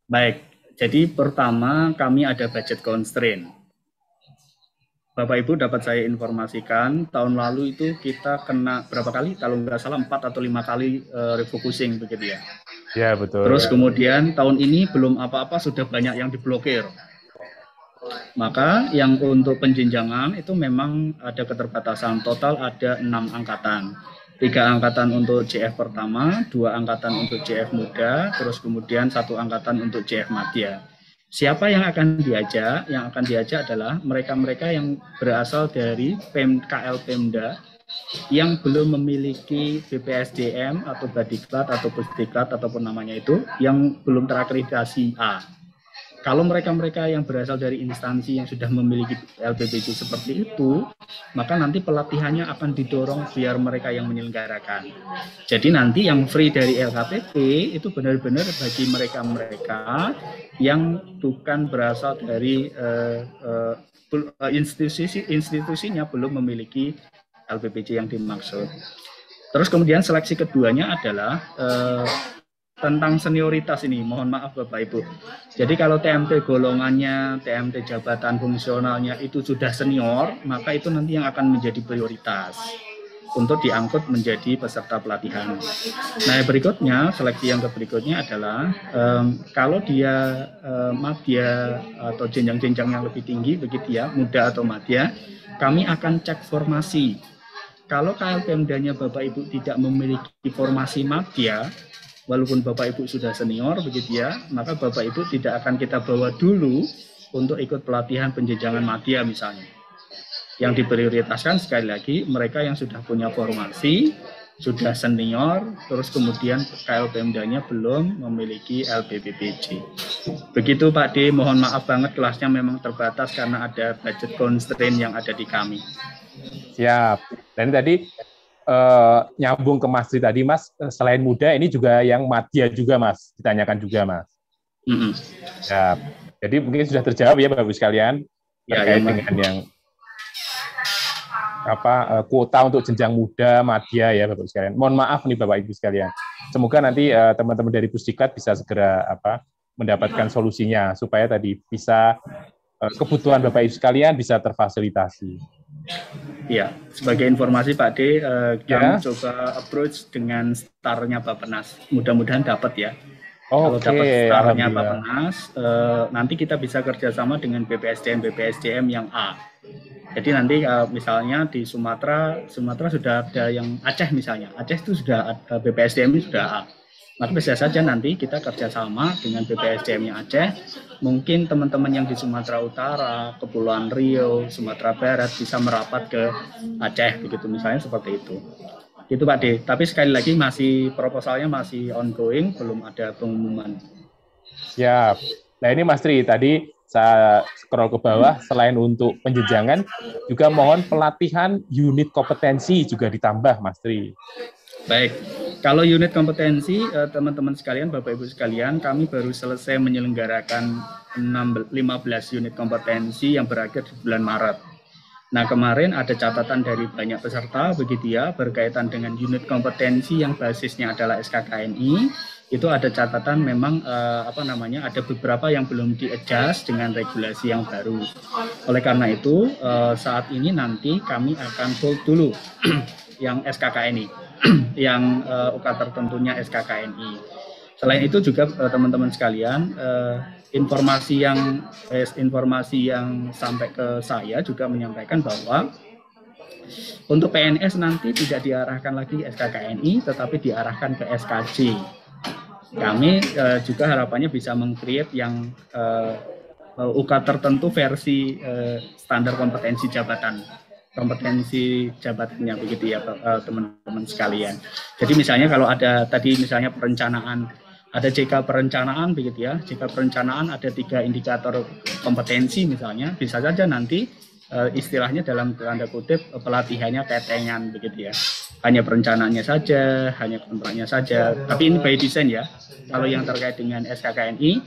Baik, jadi pertama kami ada budget constraint. Bapak Ibu dapat saya informasikan, tahun lalu itu kita kena berapa kali? Kalau nggak salah 4 atau 5 kali refocusing begitu ya. Ya, betul. Terus kemudian tahun ini belum apa-apa sudah banyak yang diblokir. Maka yang untuk penjenjangan itu memang ada keterbatasan, total ada 6 angkatan. 3 angkatan untuk CF pertama, 2 angkatan untuk CF muda, terus kemudian 1 angkatan untuk CF madya. Siapa yang akan diajak? Yang akan diajak adalah mereka-mereka yang berasal dari KL Pemda yang belum memiliki BPSDM atau Badiklat atau Pusdiklat ataupun namanya itu, yang belum terakreditasi A. Kalau mereka-mereka yang berasal dari instansi yang sudah memiliki LPBC seperti itu, maka nanti pelatihannya akan didorong biar mereka yang menyelenggarakan. Jadi nanti yang free dari LKPP itu benar-benar bagi mereka-mereka yang bukan berasal dari institusinya belum memiliki LPBC yang dimaksud. Terus kemudian seleksi keduanya adalah tentang senioritas ini, mohon maaf Bapak Ibu. Jadi kalau TMT golongannya, TMT jabatan fungsionalnya itu sudah senior, maka itu nanti yang akan menjadi prioritas untuk diangkut menjadi peserta pelatihan. Nah berikutnya, seleksi yang berikutnya adalah kalau dia madya atau jenjang-jenjang yang lebih tinggi, begitu ya, muda atau madya, kami akan cek formasi. Kalau KLPMDA-nya Bapak Ibu tidak memiliki formasi madya, walaupun Bapak Ibu sudah senior begitu ya, maka Bapak Ibu tidak akan kita bawa dulu untuk ikut pelatihan penjenjangan madya misalnya. Yang diprioritaskan sekali lagi mereka yang sudah punya formasi, sudah senior, terus kemudian KLPMDA-nya belum memiliki LPPBC. Begitu Pak D, mohon maaf banget kelasnya memang terbatas karena ada budget constraint yang ada di kami. Siap. Dan tadi nyambung ke Mas Tri tadi, Mas, selain muda ini juga yang madya juga, Mas, ditanyakan juga, Mas. Ya, jadi mungkin sudah terjawab ya Bapak Ibu sekalian terkait dengan yang kuota untuk jenjang muda, madya ya Bapak Ibu sekalian. Mohon maaf nih Bapak Ibu sekalian. Semoga nanti teman-teman dari Pusdiklat bisa segera mendapatkan solusinya supaya tadi bisa kebutuhan Bapak Ibu sekalian bisa terfasilitasi. Ya, sebagai informasi Pak D, kami coba approach dengan startnya Bappenas. Mudah-mudahan dapat ya. Kalau dapat startnya Bappenas, nanti kita bisa kerjasama dengan BPSDM yang A. Jadi nanti misalnya di Sumatera sudah ada yang Aceh misalnya. Aceh itu sudah BPSDM sudah A. Maka bisa saja nanti kita kerjasama dengan BPSDM-nya Aceh. Mungkin teman-teman yang di Sumatera Utara, Kepulauan Riau, Sumatera Barat bisa merapat ke Aceh, begitu misalnya seperti itu. Itu Pak D. Tapi sekali lagi proposalnya masih ongoing, belum ada pengumuman. Siap. Nah ini Mas Tri, tadi saya scroll ke bawah, selain untuk penjenjangan, juga mohon pelatihan unit kompetensi juga ditambah Mas Tri. Baik. Kalau unit kompetensi, teman-teman sekalian, Bapak Ibu sekalian, kami baru selesai menyelenggarakan 15 unit kompetensi yang berakhir di bulan Maret. Nah, kemarin ada catatan dari banyak peserta, begitu ya, berkaitan dengan unit kompetensi yang basisnya adalah SKKNI, itu ada catatan memang ada beberapa yang belum di-adjust dengan regulasi yang baru. Oleh karena itu, saat ini nanti kami akan hold dulu yang SKKNI. Yang UK tertentunya SKKNI. Selain itu juga teman-teman sekalian, informasi yang sampai ke saya juga menyampaikan bahwa untuk PNS nanti tidak diarahkan lagi SKKNI, tetapi diarahkan ke SKJ. Kami juga harapannya bisa meng-create yang UK tertentu versi standar kompetensi jabatannya begitu ya teman-teman sekalian. Jadi misalnya kalau ada tadi misalnya perencanaan, ada JK perencanaan begitu ya, JK perencanaan ada 3 indikator kompetensi misalnya, bisa saja nanti istilahnya dalam tanda kutip pelatihannya tetengan begitu ya. Hanya perencanaannya saja, hanya kontraknya saja. Tapi ini by design ya. Kalau yang terkait dengan SKKNI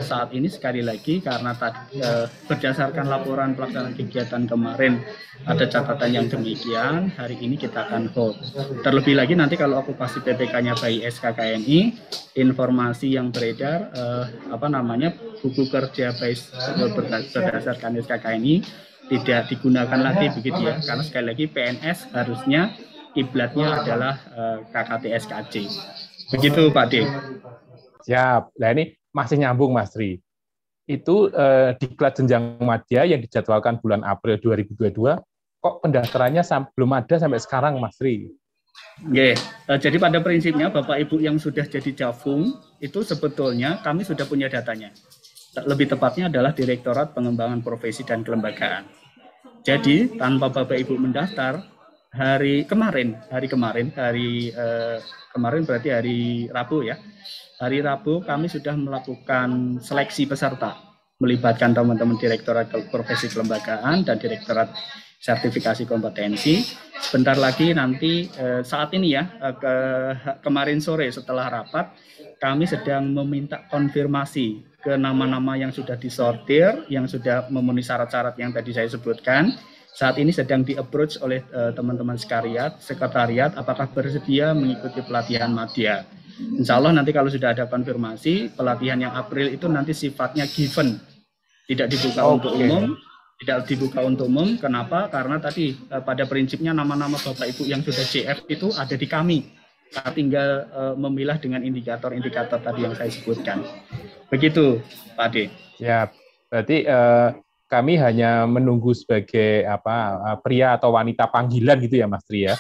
saat ini sekali lagi karena tadi berdasarkan laporan pelaksanaan kegiatan kemarin ada catatan yang demikian, hari ini kita akan hold. Terlebih lagi nanti kalau okupasi PPK-nya by SKKNI, informasi yang beredar buku kerja berdasarkan SKKNI tidak digunakan lagi begitu ya, karena sekali lagi PNS harusnya kiblatnya adalah KKT SKJ. Begitu Pak D. Siap. Nah ini masih nyambung Mas Tri. Itu diklat jenjang madya yang dijadwalkan bulan April 2022, kok pendaftarannya belum ada sampai sekarang Mas Tri? Oke, jadi pada prinsipnya Bapak Ibu yang sudah jadi Javung itu sebetulnya kami sudah punya datanya. Lebih tepatnya adalah Direktorat Pengembangan Profesi dan Kelembagaan. Jadi tanpa Bapak Ibu mendaftar, Kemarin berarti hari Rabu ya. Hari Rabu kami sudah melakukan seleksi peserta, melibatkan teman-teman Direktorat Profesi Kelembagaan dan Direktorat Sertifikasi Kompetensi. Sebentar lagi nanti saat ini ya, kemarin sore setelah rapat, kami sedang meminta konfirmasi ke nama-nama yang sudah disortir, yang sudah memenuhi syarat-syarat yang tadi saya sebutkan. Saat ini sedang di-approach oleh teman-teman sekretariat, apakah bersedia mengikuti pelatihan Madya. Insya Allah nanti kalau sudah ada konfirmasi, pelatihan yang April itu nanti sifatnya given, tidak dibuka untuk umum. Tidak dibuka untuk umum, kenapa? Karena tadi pada prinsipnya nama-nama Bapak Ibu yang sudah JF itu ada di kami. Kita tinggal memilah dengan indikator-indikator tadi yang saya sebutkan. Begitu, Pak Ade. Ya, berarti kami hanya menunggu sebagai pria atau wanita panggilan gitu ya, Mas Tri ya?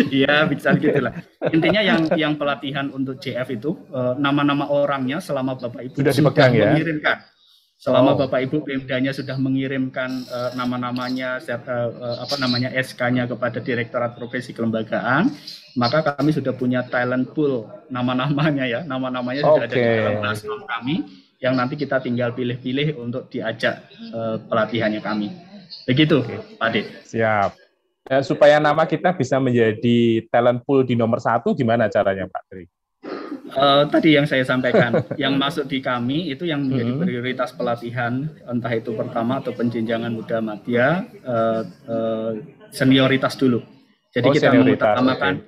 Iya, bisa gitulah. Intinya yang pelatihan untuk JF itu nama-nama orangnya selama Bapak Ibu sudah dipegang ya? Mengirimkan. Selama Bapak Ibu Pemdanya sudah mengirimkan nama-namanya, SK-nya kepada Direktorat Profesi Kelembagaan, maka kami sudah punya talent pool nama-namanya ya, nama-namanya sudah ada di dalam platform kami, yang nanti kita tinggal pilih-pilih untuk diajak pelatihannya kami. Begitu, Pak Ade. Siap. Supaya nama kita bisa menjadi talent pool di nomor 1, gimana caranya, Pak Tri? Tadi yang saya sampaikan, yang masuk di kami itu yang menjadi prioritas pelatihan, entah itu pertama atau penjenjangan muda madya, senioritas dulu. Jadi kita mengutamakan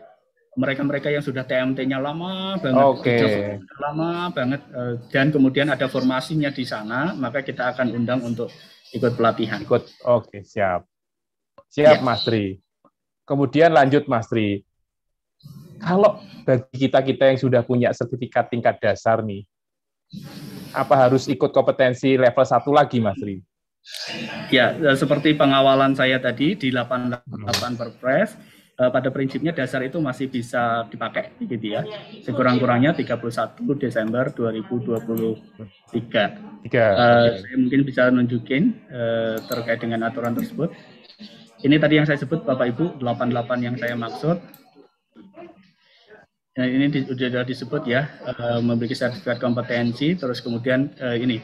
mereka-mereka yang sudah TMT-nya lama banget, lama banget, dan kemudian ada formasinya di sana, maka kita akan undang untuk ikut pelatihan. Siap. Siap, ya. Mas Tri. Kemudian lanjut, Mas Tri. Kalau bagi kita yang sudah punya sertifikat tingkat dasar nih, apa harus ikut kompetensi level 1 lagi, Mas Tri? Ya, seperti pengawalan saya tadi di 88 Perpres, pada prinsipnya dasar itu masih bisa dipakai, gitu ya. Sekurang-kurangnya 31 Desember 2023. Saya mungkin bisa nunjukin terkait dengan aturan tersebut. Ini tadi yang saya sebut, Bapak Ibu, 88 yang saya maksud. Nah, ini sudah disebut ya, memiliki sertifikat kompetensi, terus kemudian ini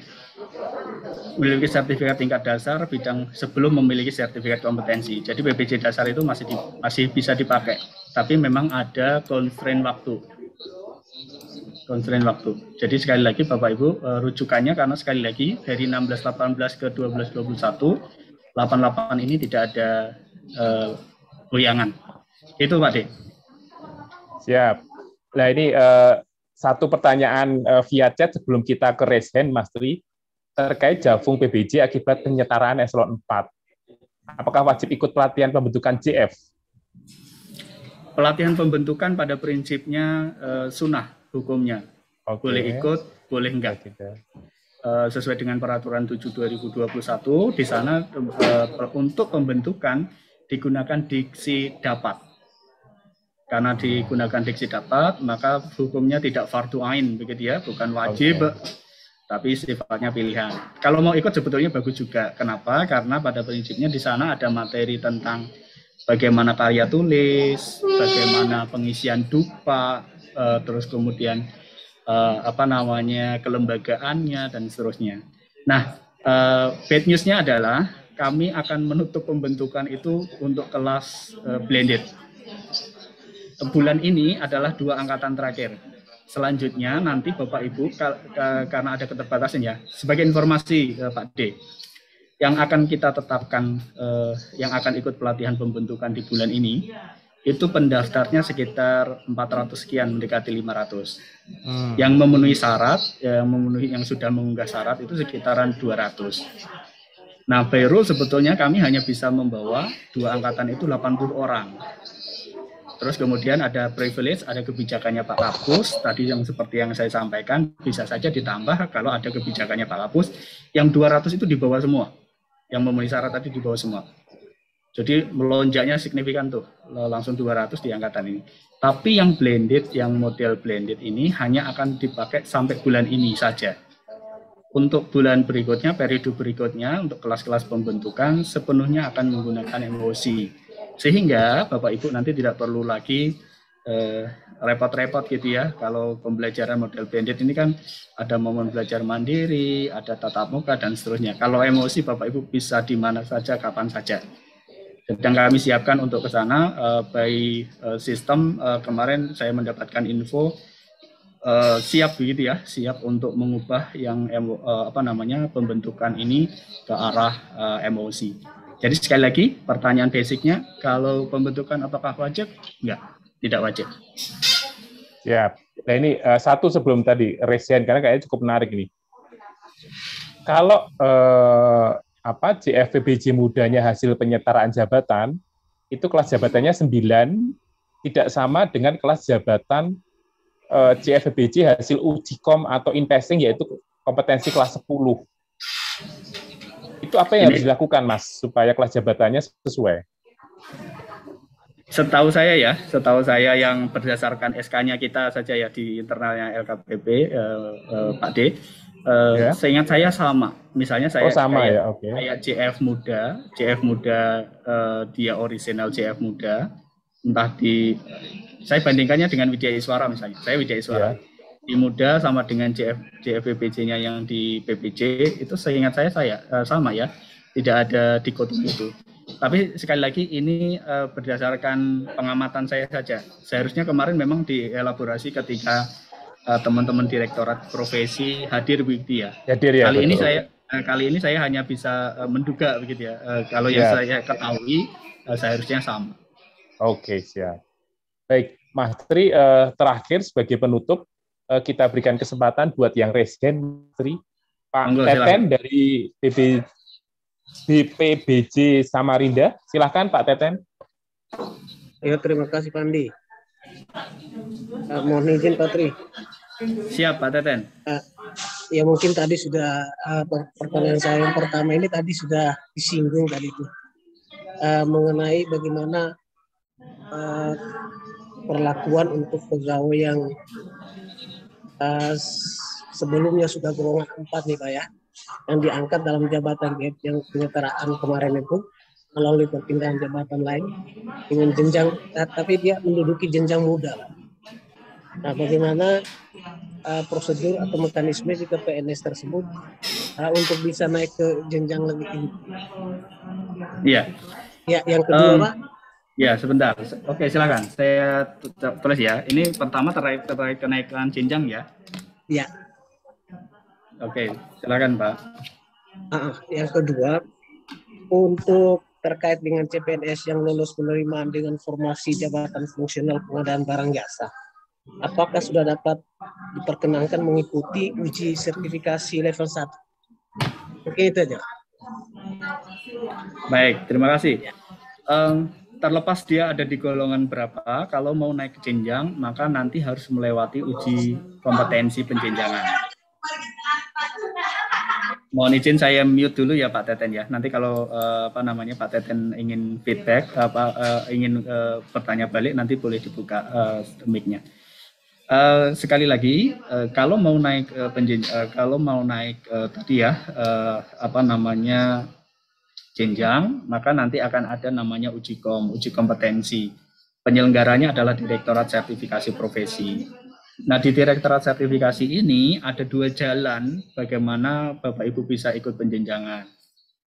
memiliki sertifikat tingkat dasar bidang sebelum memiliki sertifikat kompetensi. Jadi BPJ dasar itu masih bisa dipakai, tapi memang ada constraint waktu. Jadi sekali lagi Bapak Ibu, rujukannya karena sekali lagi dari 1618 ke 1221, 88 ini tidak ada goyangan. Itu Pak De. Siap. Nah ini satu pertanyaan via chat sebelum kita ke raise hand, Mas Tri, terkait Jafung PBJ akibat penyetaraan eselon 4. Apakah wajib ikut pelatihan pembentukan JF? Pelatihan pembentukan pada prinsipnya sunnah hukumnya. Boleh ikut, boleh enggak. Sesuai dengan peraturan 7/2021, di sana untuk pembentukan digunakan diksi dapat. Karena digunakan diksi dapat, maka hukumnya tidak fardu ain, begitu ya, bukan wajib, tapi sifatnya pilihan. Kalau mau ikut sebetulnya bagus juga. Kenapa? Karena pada prinsipnya di sana ada materi tentang bagaimana karya tulis, bagaimana pengisian dupa, terus kemudian kelembagaannya dan seterusnya. Nah, bad news-nya adalah kami akan menutup pembentukan itu untuk kelas blended. Bulan ini adalah 2 angkatan terakhir. Selanjutnya nanti Bapak Ibu karena ada keterbatasan ya. Sebagai informasi Pak D, yang akan kita tetapkan yang akan ikut pelatihan pembentukan di bulan ini itu pendaftarnya sekitar 400 sekian, mendekati 500. Yang memenuhi syarat, yang sudah mengunggah syarat itu sekitaran 200. Nah, by rule sebetulnya kami hanya bisa membawa 2 angkatan itu 80 orang. Terus kemudian ada privilege, ada kebijakannya Pak Kapus, tadi yang seperti yang saya sampaikan, bisa saja ditambah kalau ada kebijakannya Pak Kapus, yang 200 itu dibawa semua, yang memenuhi syarat tadi dibawa semua. Jadi melonjaknya signifikan tuh, langsung 200 di angkatan ini. Tapi yang blended, yang model blended ini hanya akan dipakai sampai bulan ini saja. Untuk bulan berikutnya, periode berikutnya, untuk kelas-kelas pembentukan, sepenuhnya akan menggunakan MOC. Sehingga Bapak Ibu nanti tidak perlu lagi repot-repot gitu ya. Kalau pembelajaran model blended ini kan ada momen belajar mandiri, ada tatap muka dan seterusnya. Kalau emosi Bapak Ibu bisa di mana saja, kapan saja. Sedang kami siapkan untuk ke sana by sistem. Kemarin saya mendapatkan info siap begitu ya, siap untuk mengubah yang pembentukan ini ke arah emosi. Jadi sekali lagi pertanyaan basicnya, kalau pembentukan apakah wajib? Enggak, tidak wajib. Ya, nah ini satu sebelum tadi Resian, karena kayaknya cukup menarik ini. Kalau JFPBJ mudanya hasil penyetaraan jabatan, itu kelas jabatannya 9, tidak sama dengan kelas jabatan JFPBJ hasil uji kom atau in-passing, yaitu kompetensi kelas 10. Itu apa yang harus dilakukan, Mas, supaya kelas jabatannya sesuai? Setahu saya yang berdasarkan SK-nya kita saja ya di internalnya LKPP, Pak D, seingat saya sama. Misalnya saya kayak JF muda, dia original JF muda, entah saya bandingkannya dengan Widya Iswara misalnya. Saya Widya Iswara. Di muda sama dengan JFPBJ-nya yang di PPJ itu seingat saya sama ya. Tidak ada dikotomi itu. Tapi sekali lagi ini berdasarkan pengamatan saya saja. Seharusnya kemarin memang dielaborasi ketika teman-teman Direktorat Profesi hadir begitu ya. Kali ini saya hanya bisa menduga begitu ya. Kalau yang saya ketahui seharusnya sama. Oke, siap. Baik, Mas Tri, terakhir sebagai penutup kita berikan kesempatan buat yang residen, Tri. Pak Teten dari BPBJ Samarinda, silakan Pak Teten. Ya, terima kasih Pak Andi. Mohon izin Pak Tri. Siap Pak Teten. Ya mungkin tadi sudah pertanyaan saya yang pertama ini tadi sudah disinggung tadi itu mengenai bagaimana perlakuan untuk pegawai yang sebelumnya sudah golongan 4 nih Pak ya, yang diangkat dalam jabatan yang penyetaraan kemarin itu melalui perpindahan jabatan lain dengan jenjang, tapi dia menduduki jenjang muda. Nah, bagaimana prosedur atau mekanisme jika PNS tersebut untuk bisa naik ke jenjang lebih tinggi? Iya. Ya, yang kedua Pak. Ya, sebentar. Oke, silakan. Saya tulis ya. Ini pertama terkait kenaikan jenjang ya. Ya. Oke, silakan Pak. Yang kedua, untuk terkait dengan CPNS yang lulus penerimaan dengan formasi jabatan fungsional pengadaan barang jasa, apakah sudah dapat diperkenankan mengikuti uji sertifikasi level 1? Oke, itu aja. Baik, terima kasih. Terlepas dia ada di golongan berapa, kalau mau naik ke jenjang, maka nanti harus melewati uji kompetensi penjenjangan. Mohon izin saya mute dulu ya Pak Teten ya. Nanti kalau Pak Teten ingin feedback, ingin bertanya balik, nanti boleh dibuka mic-nya. Sekali lagi, kalau mau naik jenjang, maka nanti akan ada namanya uji kompetensi. Penyelenggaranya adalah Direktorat Sertifikasi Profesi. Nah, di Direktorat Sertifikasi ini ada 2 jalan bagaimana Bapak Ibu bisa ikut penjenjangan.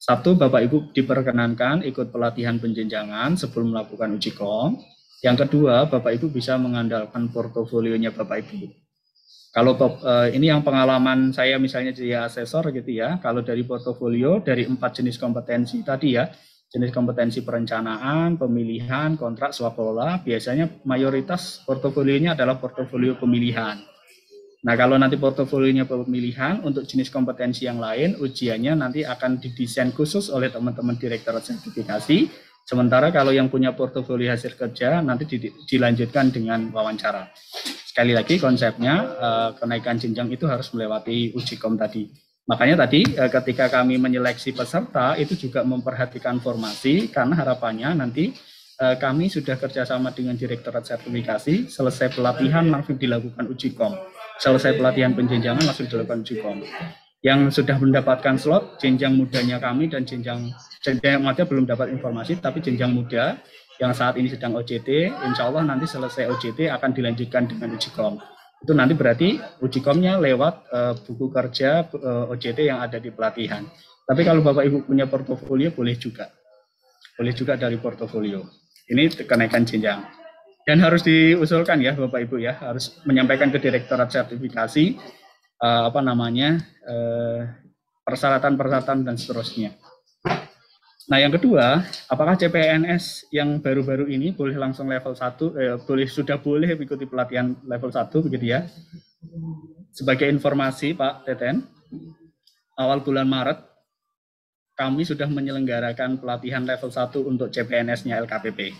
Satu, Bapak Ibu diperkenankan ikut pelatihan penjenjangan sebelum melakukan uji kom. Yang kedua, Bapak Ibu bisa mengandalkan portofolionya Bapak Ibu. Kalau ini yang pengalaman saya misalnya jadi asesor gitu ya, kalau dari portofolio dari 4 jenis kompetensi tadi ya, jenis kompetensi perencanaan, pemilihan, kontrak, swakelola, biasanya mayoritas portofolionya adalah portofolio pemilihan. Nah, kalau nanti portofolionya pemilihan, untuk jenis kompetensi yang lain, ujiannya nanti akan didesain khusus oleh teman-teman Direktorat Sertifikasi. Sementara kalau yang punya portofolio hasil kerja, nanti dilanjutkan dengan wawancara. Sekali lagi konsepnya kenaikan jenjang itu harus melewati uji kom tadi. Makanya tadi ketika kami menyeleksi peserta itu juga memperhatikan formasi, karena harapannya nanti kami sudah kerjasama dengan Direktorat Sertifikasi, selesai pelatihan langsung dilakukan uji kom. Selesai pelatihan penjenjangan langsung dilakukan uji kom. Yang sudah mendapatkan slot, jenjang mudanya kami dan jenjang muda belum dapat informasi, tapi jenjang muda yang saat ini sedang OJT, insya Allah nanti selesai OJT akan dilanjutkan dengan uji kom. Itu nanti berarti uji komnya lewat buku kerja OJT yang ada di pelatihan. Tapi kalau Bapak Ibu punya portofolio, boleh juga dari portofolio. Ini kenaikan jenjang. Dan harus diusulkan ya Bapak Ibu ya, harus menyampaikan ke Direktorat Sertifikasi persyaratan-persyaratan dan seterusnya. Nah, yang kedua, apakah CPNS yang baru-baru ini boleh langsung level 1, sudah boleh mengikuti pelatihan level 1 begitu ya? Sebagai informasi Pak Teten, awal bulan Maret kami sudah menyelenggarakan pelatihan level 1 untuk CPNS-nya LKPP.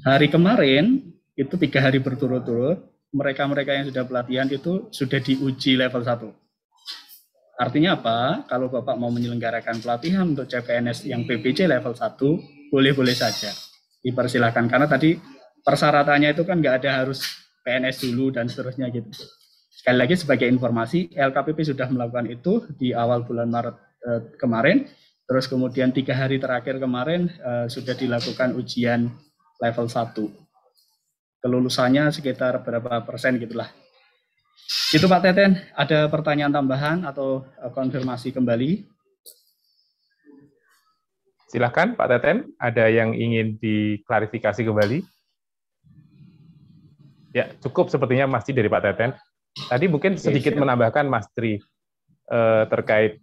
Hari kemarin itu 3 hari berturut-turut, mereka-mereka yang sudah pelatihan itu sudah diuji level 1. Artinya apa? Kalau Bapak mau menyelenggarakan pelatihan untuk CPNS yang PPC level 1, boleh-boleh saja. Dipersilakan, karena tadi persyaratannya itu kan nggak ada harus PNS dulu dan seterusnya gitu. Sekali lagi sebagai informasi, LKPP sudah melakukan itu di awal bulan Maret kemarin, terus kemudian 3 hari terakhir kemarin sudah dilakukan ujian level 1. Kelulusannya sekitar berapa persen gitulah. Itu Pak Teten, ada pertanyaan tambahan atau konfirmasi kembali? Silakan Pak Teten, ada yang ingin diklarifikasi kembali? Ya, cukup sepertinya Mas Tri dari Pak Teten. Tadi mungkin sedikit menambahkan Mas Tri terkait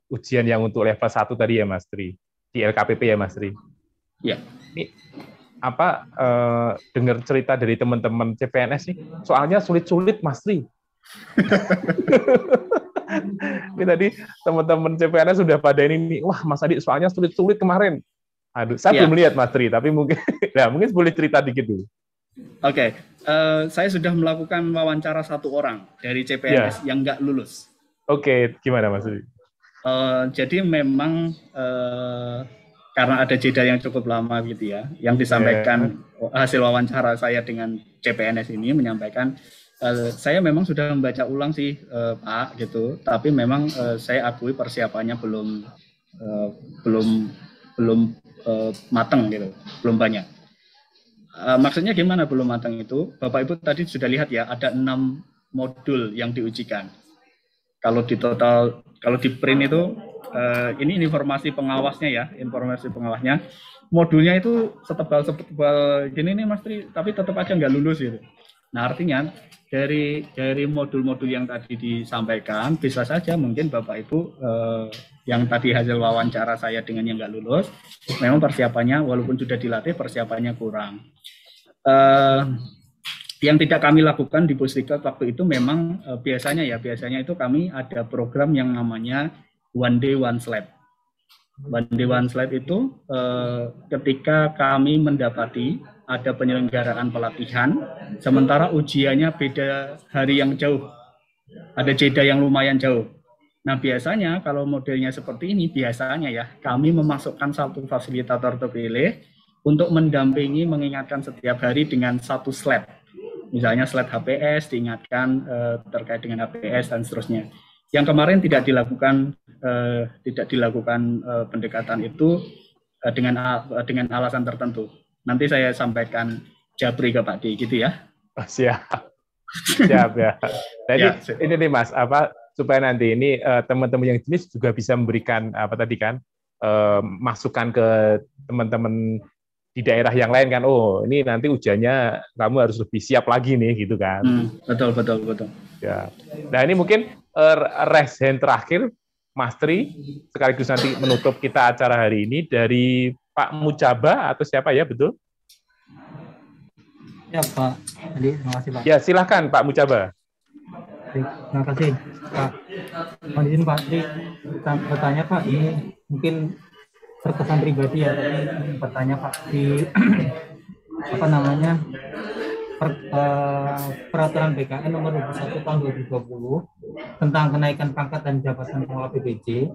ujian yang untuk level 1 tadi ya Mas Tri, di LKPP ya Mas Tri. Ya. Ini dengar cerita dari teman-teman CPNS nih, soalnya sulit-sulit Mas Tri. Ini tadi teman-teman CPNS sudah pada ini, wah Mas Adi soalnya sulit-sulit kemarin. Aduh, saya belum lihat Mas Tri, tapi mungkin boleh cerita dikit dulu. Oke, saya sudah melakukan wawancara 1 orang dari CPNS yang nggak lulus. Oke, gimana Mas Tri? Jadi memang karena ada jeda yang cukup lama gitu ya, yang disampaikan hasil wawancara saya dengan CPNS ini menyampaikan, saya memang sudah membaca ulang sih Pak gitu, tapi memang saya akui persiapannya belum matang gitu, belum banyak. Maksudnya gimana belum matang itu? Bapak Ibu tadi sudah lihat ya, ada 6 modul yang diujikan. Kalau di print itu ini informasi pengawasnya ya, modulnya itu setebal gini nih Mas Tri, tapi tetap aja nggak lulus gitu. Nah artinya dari modul-modul yang tadi disampaikan, bisa saja mungkin Bapak Ibu yang tadi hasil wawancara saya dengan yang nggak lulus, memang persiapannya walaupun sudah dilatih persiapannya kurang. Yang tidak kami lakukan di Pusdiklat waktu itu memang biasanya itu kami ada program yang namanya One Day One Slab. One Day One Slab itu ketika kami mendapati ada penyelenggaraan pelatihan, sementara ujiannya beda hari yang jauh, ada jeda yang lumayan jauh. Nah biasanya kalau modelnya seperti ini, biasanya ya kami memasukkan satu fasilitator terpilih untuk mendampingi, mengingatkan setiap hari dengan satu slab. Misalnya slide HPS diingatkan terkait dengan HPS dan seterusnya. Yang kemarin tidak dilakukan pendekatan itu dengan alasan tertentu. Nanti saya sampaikan japri ke Pak D gitu ya. Siap ya. Jadi ini nih Mas, supaya nanti ini teman-teman yang jenis juga bisa memberikan masukan ke teman-teman di daerah yang lain kan, ini nanti ujiannya kamu harus lebih siap lagi nih gitu kan. Betul. Ya. Nah ini mungkin raise hand terakhir Mas Tri, sekaligus nanti menutup kita acara hari ini dari Pak Mucaba atau siapa ya, betul? Ya Pak, terima kasih Pak. Ya silakan Pak Mucaba. Terima kasih Pak. Mohon izin Pak Tri bertanya Pak, ini mungkin terkesan pribadi ya, tapi bertanya Pak di peraturan BKN nomor 21 tahun 2020 tentang kenaikan pangkat dan jabatan pengelola PPJ,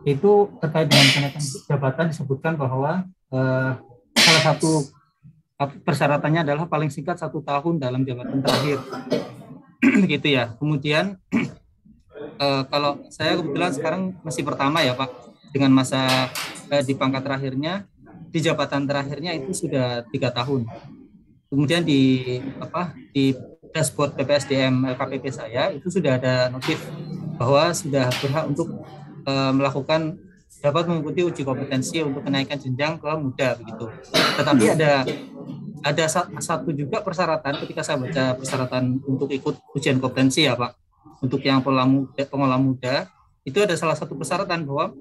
itu terkait dengan kenaikan jabatan disebutkan bahwa salah satu persyaratannya adalah paling singkat 1 tahun dalam jabatan terakhir, begitu ya. Kemudian Kalau saya kebetulan sekarang masih pertama ya Pak, dengan masa di pangkat terakhirnya, di jabatan terakhirnya itu sudah 3 tahun. Kemudian di dashboard BPSDM LKPP saya itu sudah ada notif bahwa sudah berhak untuk melakukan dapat mengikuti uji kompetensi untuk kenaikan jenjang ke muda begitu. Tetapi ada satu juga persyaratan ketika saya baca persyaratan untuk ikut ujian kompetensi ya Pak. Untuk yang pengelola muda itu ada salah satu persyaratan bahwa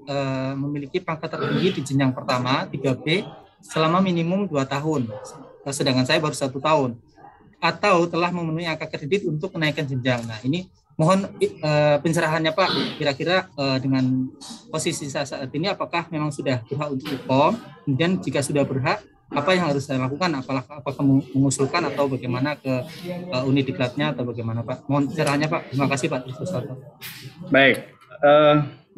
memiliki pangkat tertinggi di jenjang pertama 3B selama minimum 2 tahun. Sedangkan saya baru 1 tahun, atau telah memenuhi angka kredit untuk kenaikan jenjang. Nah ini mohon pencerahannya Pak, kira-kira dengan posisi saya saat ini apakah memang sudah berhak untuk UPOM, kemudian jika sudah berhak apa yang harus saya lakukan, apakah mengusulkan atau bagaimana ke unit diklatnya atau bagaimana Pak? Mohon pencerahannya Pak. Terima kasih Pak. Baik.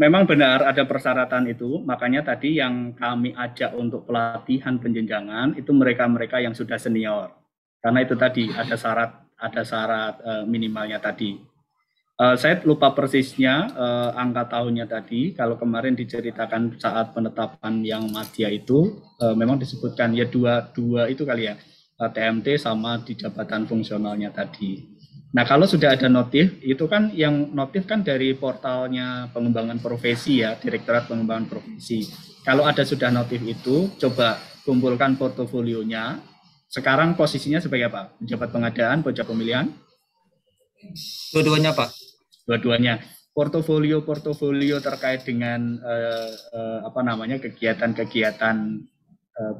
Memang benar ada persyaratan itu, makanya tadi yang kami ajak untuk pelatihan penjenjangan itu mereka-mereka yang sudah senior. Karena itu tadi ada syarat minimalnya tadi. Saya lupa persisnya angka tahunnya tadi. Kalau kemarin diceritakan saat penetapan yang madya itu memang disebutkan ya dua itu kali ya, TMT sama di jabatan fungsionalnya tadi. Nah kalau sudah ada notif, itu kan yang notif kan dari portalnya pengembangan profesi ya, Direktorat Pengembangan Profesi. Kalau ada sudah notif itu, coba kumpulkan portofolionya. Sekarang posisinya sebagai apa? Pejabat pengadaan, pejabat pemilihan? Dua-duanya Pak. Dua-duanya. Portofolio terkait dengan kegiatan-kegiatan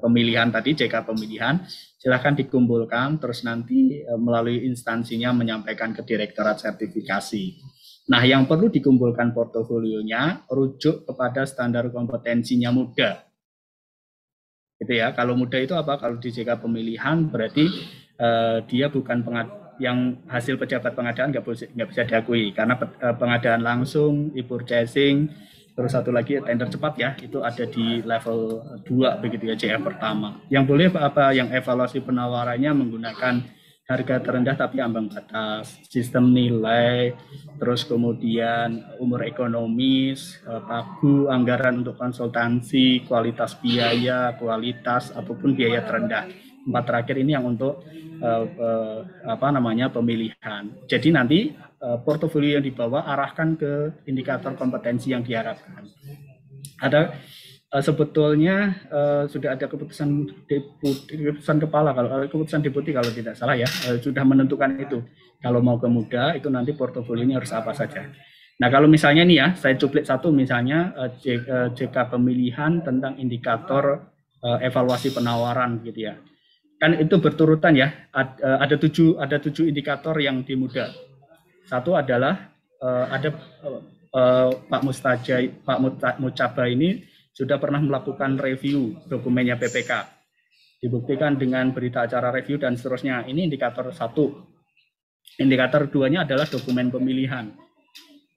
pemilihan tadi, JK pemilihan, silahkan dikumpulkan, terus nanti melalui instansinya menyampaikan ke Direktorat Sertifikasi. Nah, yang perlu dikumpulkan portofolionya, rujuk kepada standar kompetensinya muda. Gitu ya, kalau muda itu apa? Kalau di JK pemilihan berarti dia bukan yang hasil pejabat pengadaan nggak bisa diakui, karena pengadaan langsung, e-purchasing, terus satu lagi tender cepat ya, itu ada di level 2 begitu ya, JF pertama. Yang boleh yang evaluasi penawarannya menggunakan harga terendah tapi ambang batas, sistem nilai, terus kemudian umur ekonomis, pagu, anggaran untuk konsultansi, kualitas biaya, ataupun biaya terendah. 4 terakhir ini yang untuk pemilihan. Jadi nanti portofolio yang dibawa arahkan ke indikator kompetensi yang diharapkan. Ada sebetulnya sudah ada keputusan kepala, kalau keputusan deputi kalau tidak salah ya, sudah menentukan itu. Kalau mau ke muda itu nanti portofolionya harus apa saja. Nah kalau misalnya nih ya, saya cuplik satu misalnya JK pemilihan tentang indikator evaluasi penawaran gitu ya. Kan itu berturutan ya, ada tujuh indikator yang di muda. Satu adalah ada Pak Mucaba ini sudah pernah melakukan review dokumennya PPK, dibuktikan dengan berita acara review dan seterusnya. Ini indikator 1. Indikator 2-nya adalah dokumen pemilihan.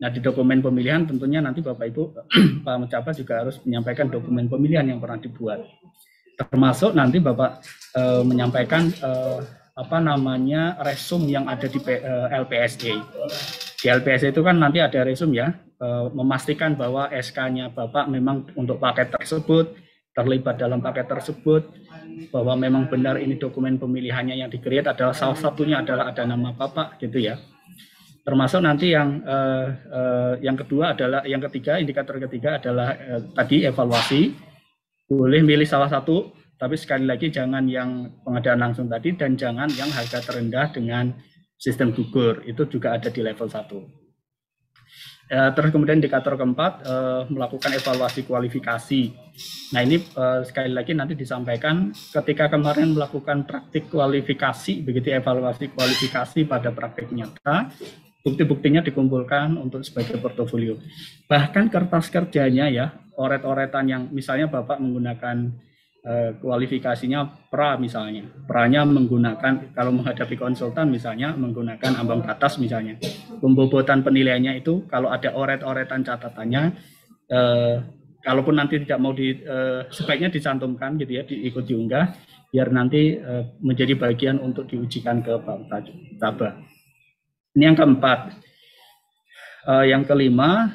Nah di dokumen pemilihan tentunya nanti Bapak Ibu Pak Mucaba juga harus menyampaikan dokumen pemilihan yang pernah dibuat. Termasuk nanti Bapak menyampaikan resum yang ada di LPSA. Di LPSA itu kan nanti ada resum ya, memastikan bahwa SK-nya Bapak memang untuk paket tersebut, terlibat dalam paket tersebut, bahwa memang benar ini dokumen pemilihannya yang di-create adalah salah satunya adalah ada nama Bapak gitu ya. Termasuk nanti yang kedua adalah, yang ketiga, indikator ketiga adalah tadi evaluasi. Boleh milih salah satu, tapi sekali lagi jangan yang pengadaan langsung tadi dan jangan yang harga terendah dengan sistem gugur, itu juga ada di level 1. Terus kemudian indikator keempat, melakukan evaluasi kualifikasi. Nah ini sekali lagi nanti disampaikan ketika kemarin melakukan praktik kualifikasi, begitu evaluasi kualifikasi pada praktik nyata, bukti-buktinya dikumpulkan untuk sebagai portofolio. Bahkan kertas kerjanya ya, oret-oretan yang misalnya Bapak menggunakan kualifikasinya pra misalnya. Pra-nya menggunakan, kalau menghadapi konsultan misalnya, menggunakan ambang batas misalnya. Pembobotan penilaiannya itu, kalau ada oret-oretan catatannya, kalaupun nanti tidak mau sebaiknya dicantumkan gitu ya, diikut diunggah, biar nanti menjadi bagian untuk diujikan ke Pak Mucaba. Ini yang keempat. Yang kelima,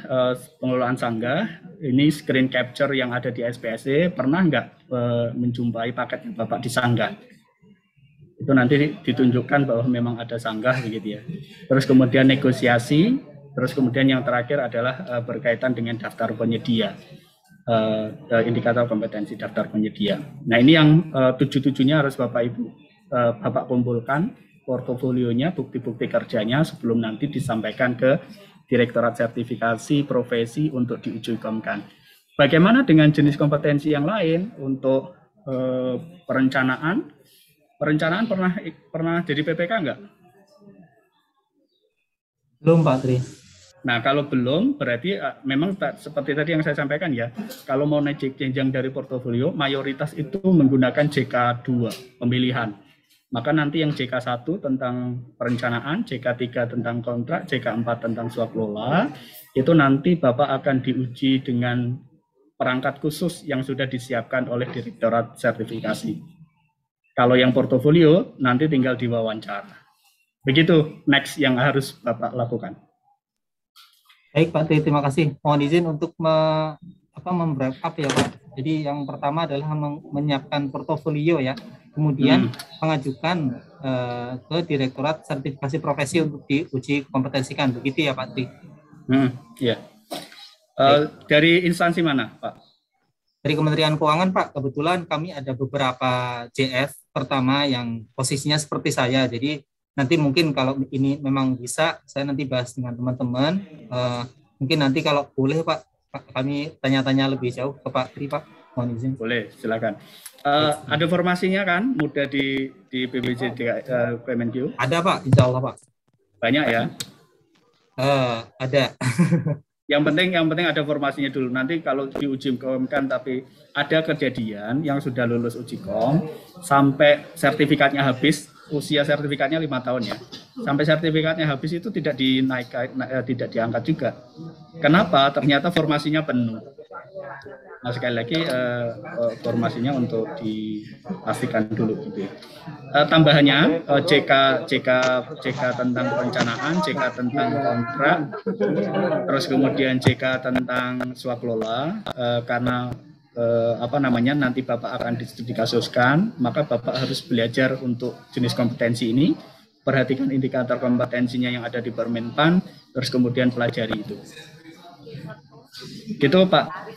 pengelolaan sanggah. Ini screen capture yang ada di SPSE. Pernah nggak menjumpai paket yang Bapak disanggah? Itu nanti ditunjukkan bahwa memang ada sanggah begitu ya. Terus kemudian negosiasi. Terus kemudian yang terakhir adalah berkaitan dengan daftar penyedia. Indikator kompetensi daftar penyedia. Nah ini yang tujuh-tujuhnya harus Bapak kumpulkan portofolionya, bukti-bukti kerjanya sebelum nanti disampaikan ke Direktorat Sertifikasi Profesi untuk diuji-komkan. Bagaimana dengan jenis kompetensi yang lain untuk perencanaan? Perencanaan pernah jadi PPK enggak? Belum Pak Tri. Nah, kalau belum, berarti memang seperti tadi yang saya sampaikan ya, kalau mau naik jenjang dari portofolio, mayoritas itu menggunakan JK2, pemilihan. Maka nanti yang JK1 tentang perencanaan, JK3 tentang kontrak, JK4 tentang swaklola, itu nanti Bapak akan diuji dengan perangkat khusus yang sudah disiapkan oleh Direktorat Sertifikasi. Kalau yang portofolio, nanti tinggal diwawancara. Begitu, next yang harus Bapak lakukan. Baik Pak Tri, terima kasih. Mohon izin untuk mem-wrap up ya Pak. Jadi yang pertama adalah menyiapkan portofolio ya, kemudian mengajukan ke Direktorat Sertifikasi Profesi untuk diuji kompetensikan, begitu ya Pak Tri? Iya. Dari instansi mana Pak? Dari Kementerian Keuangan Pak. Kebetulan kami ada beberapa JF pertama yang posisinya seperti saya. Jadi nanti mungkin kalau ini memang bisa, saya nanti bahas dengan teman-teman. Mungkin nanti kalau boleh Pak, kami tanya-tanya lebih jauh ke Pak Tri Pak. Mohon izin. Boleh, silakan. Ada formasinya kan, mudah di PBJ Kemenq? Ada Pak, insya Allah Pak. Banyak ya? Ada. Yang penting ada formasinya dulu. Nanti kalau diuji komkan tapi ada kejadian yang sudah lulus uji kom sampai sertifikatnya habis, usia sertifikatnya 5 tahun ya. Sampai sertifikatnya habis itu tidak dinaikkan, tidak diangkat juga. Kenapa? Ternyata formasinya penuh. Nah sekali lagi formasinya untuk dipastikan dulu gitu ya. Tambahannya JK tentang perencanaan, JK tentang kontrak, terus kemudian JK tentang swaklola, karena nanti Bapak akan dikasuskan, maka Bapak harus belajar untuk jenis kompetensi ini, perhatikan indikator kompetensinya yang ada di Permenpan, terus kemudian pelajari itu. Gitu Pak.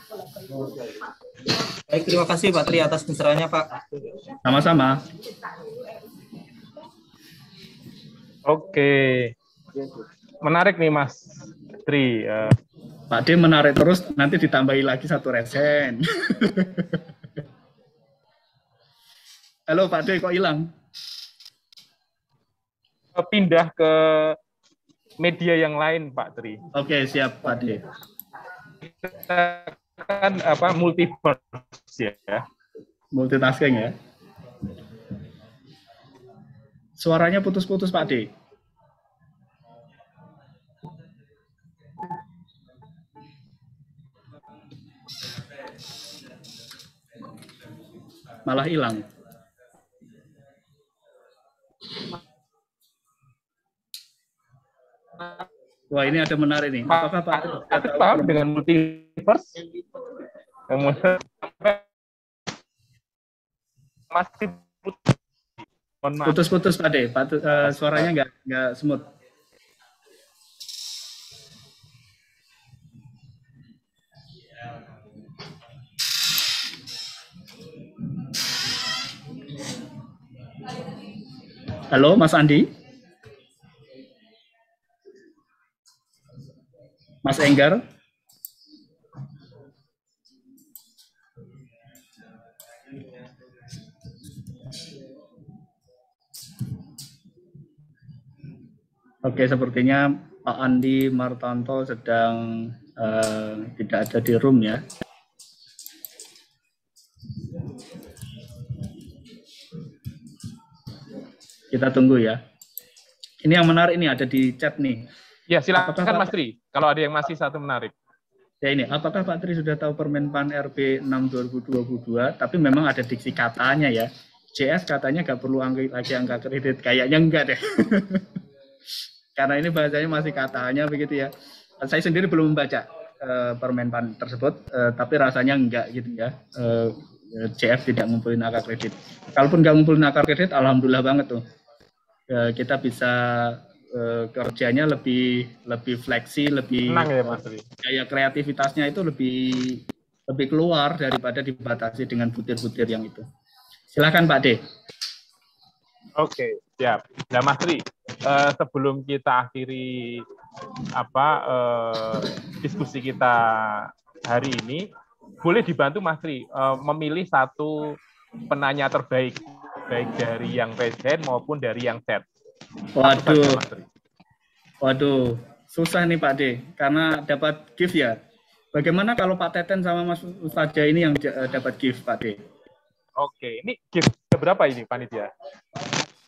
Baik, terima kasih Pak Tri atas pencerahannya Pak. Sama-sama. Oke, menarik nih Mas Tri. Pak D menarik terus, nanti ditambahi lagi 1 resen. Halo Pak D, kok hilang? Pindah ke media yang lain Pak Tri. Oke, siap Pak D. Kan multiverse ya. Multitasking ya. Suaranya putus-putus Pak D. Malah hilang. Wah, ini ada menarik nih. Apakah Pak tahu dengan multiverse? Kemudian masih putus-putus Pak D. Suaranya nggak smooth. Halo Mas Andi? Mas Enggar? Oke, sepertinya Pak Andi Martanto sedang tidak ada di room ya. Kita tunggu ya. Ini yang menarik ini ada di chat nih. Ya, silakan Mas Tri. Kalau ada yang masih satu menarik. Ya ini, apakah Pak Tri sudah tahu Permenpan RB 6 2022? Tapi memang ada diksi katanya ya. JS katanya nggak perlu lagi angka kredit. Kayaknya enggak deh. Karena ini bahasanya masih katanya begitu ya. Saya sendiri belum membaca permenpan tersebut, tapi rasanya enggak gitu ya. CF tidak ngumpulin akar kredit. Kalaupun nggak ngumpulin akar kredit, alhamdulillah banget tuh. Kita bisa kerjanya lebih fleksi, lebih Tenang ya Mas Tri. Gaya kreativitasnya itu lebih keluar daripada dibatasi dengan butir-butir yang itu. Silakan Pak D. Oke, siap. Nah Mas Tri, sebelum kita akhiri diskusi kita hari ini, boleh dibantu Mas Tri memilih satu penanya terbaik, baik dari yang raise hand maupun dari yang chat. Waduh, susah nih Pak D, karena dapat gift ya. Bagaimana kalau Pak Teten sama Mas Ustadja ini yang dapat gift Pak D? Oke, ini gift berapa ini panitia?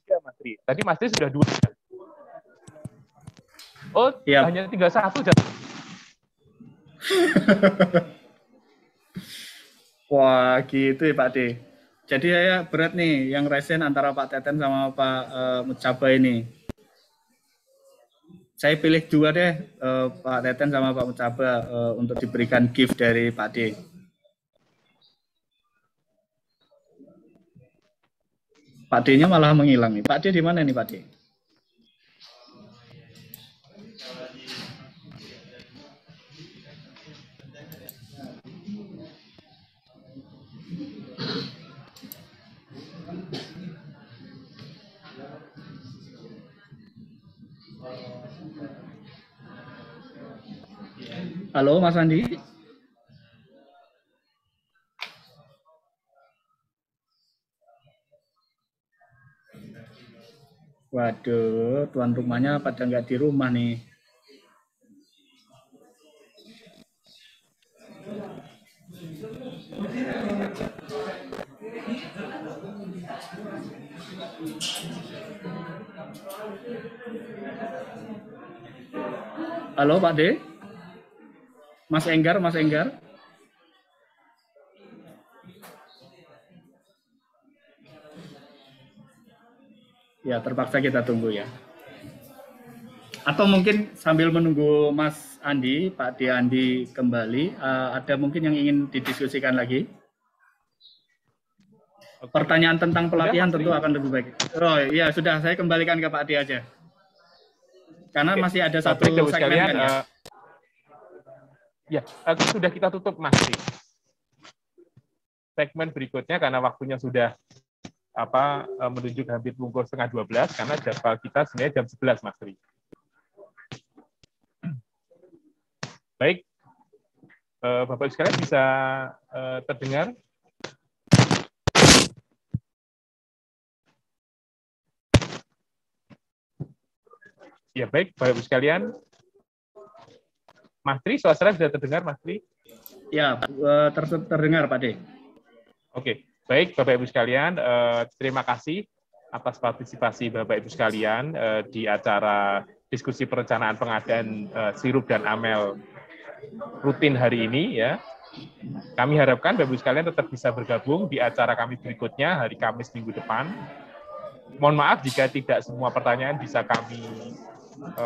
Ya Mas Tri, tadi Mas Tri sudah 2. Oh, ya. Hanya tinggal 1 aja. Wah, gitu ya Pak D. Jadi saya berat nih yang resen antara Pak Teten sama Pak Mucaba ini. Saya pilih 2 deh, Pak Teten sama Pak Mucaba untuk diberikan gift dari Pak D. Pak D-nya malah menghilang nih. Pak D di mana nih Pak D? Halo Mas Andi. Waduh, tuan rumahnya pada nggak di rumah nih. Halo Pak D. Mas Enggar. Ya, terpaksa kita tunggu ya. Atau mungkin sambil menunggu Mas Andi, Pak D Andi kembali, ada mungkin yang ingin didiskusikan lagi? Pertanyaan tentang pelatihan tentu akan lebih baik. Oh iya, sudah, saya kembalikan ke Pak D aja. Karena masih ada satu segmen kan ya? Sudah kita tutup Mas. Segmen berikutnya karena waktunya sudah menunjuk hampir pukul 11:30 karena jadwal kita sebenarnya jam 11 Mas Tri. Baik, Bapak sekalian bisa terdengar? Ya baik, Bapak sekalian. Mas Tri, suara bisa terdengar Mas Tri? Ya, terdengar Pak D. Oke. Baik, Bapak Ibu sekalian, terima kasih atas partisipasi Bapak Ibu sekalian di acara diskusi perencanaan pengadaan sirup dan amel rutin hari ini ya. Kami harapkan Bapak Ibu sekalian tetap bisa bergabung di acara kami berikutnya hari Kamis minggu depan. Mohon maaf jika tidak semua pertanyaan bisa kami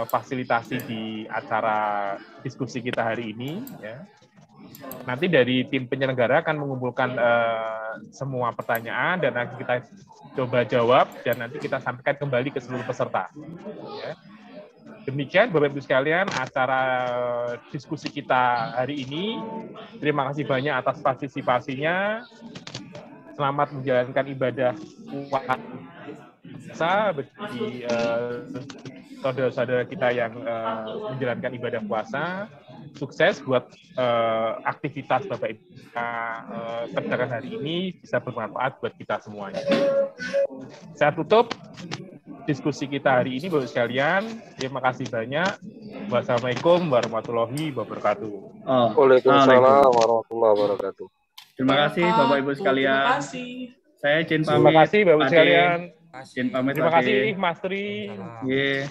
fasilitasi di acara diskusi kita hari ini ya. Nanti dari tim penyelenggara akan mengumpulkan semua pertanyaan dan nanti kita coba jawab dan nanti kita sampaikan kembali ke seluruh peserta. Ya. Demikian Bapak Ibu sekalian acara diskusi kita hari ini. Terima kasih banyak atas partisipasinya. Selamat menjalankan ibadah puasa bagi saudara-saudara kita yang menjalankan ibadah puasa. Sukses buat aktivitas Bapak Ibu kerjakan hari ini bisa bermanfaat buat kita semuanya. Saya tutup diskusi kita hari ini Bapak sekalian. Terima kasih banyak. Wassalamualaikum warahmatullahi wabarakatuh. Waalaikumsalam warahmatullahi wabarakatuh. Terima kasih Bapak Ibu sekalian. Terima kasih. Saya izin pamit. Terima kasih Bapak sekalian. Izin pamit. Terima kasih Mas Tri. Yeah.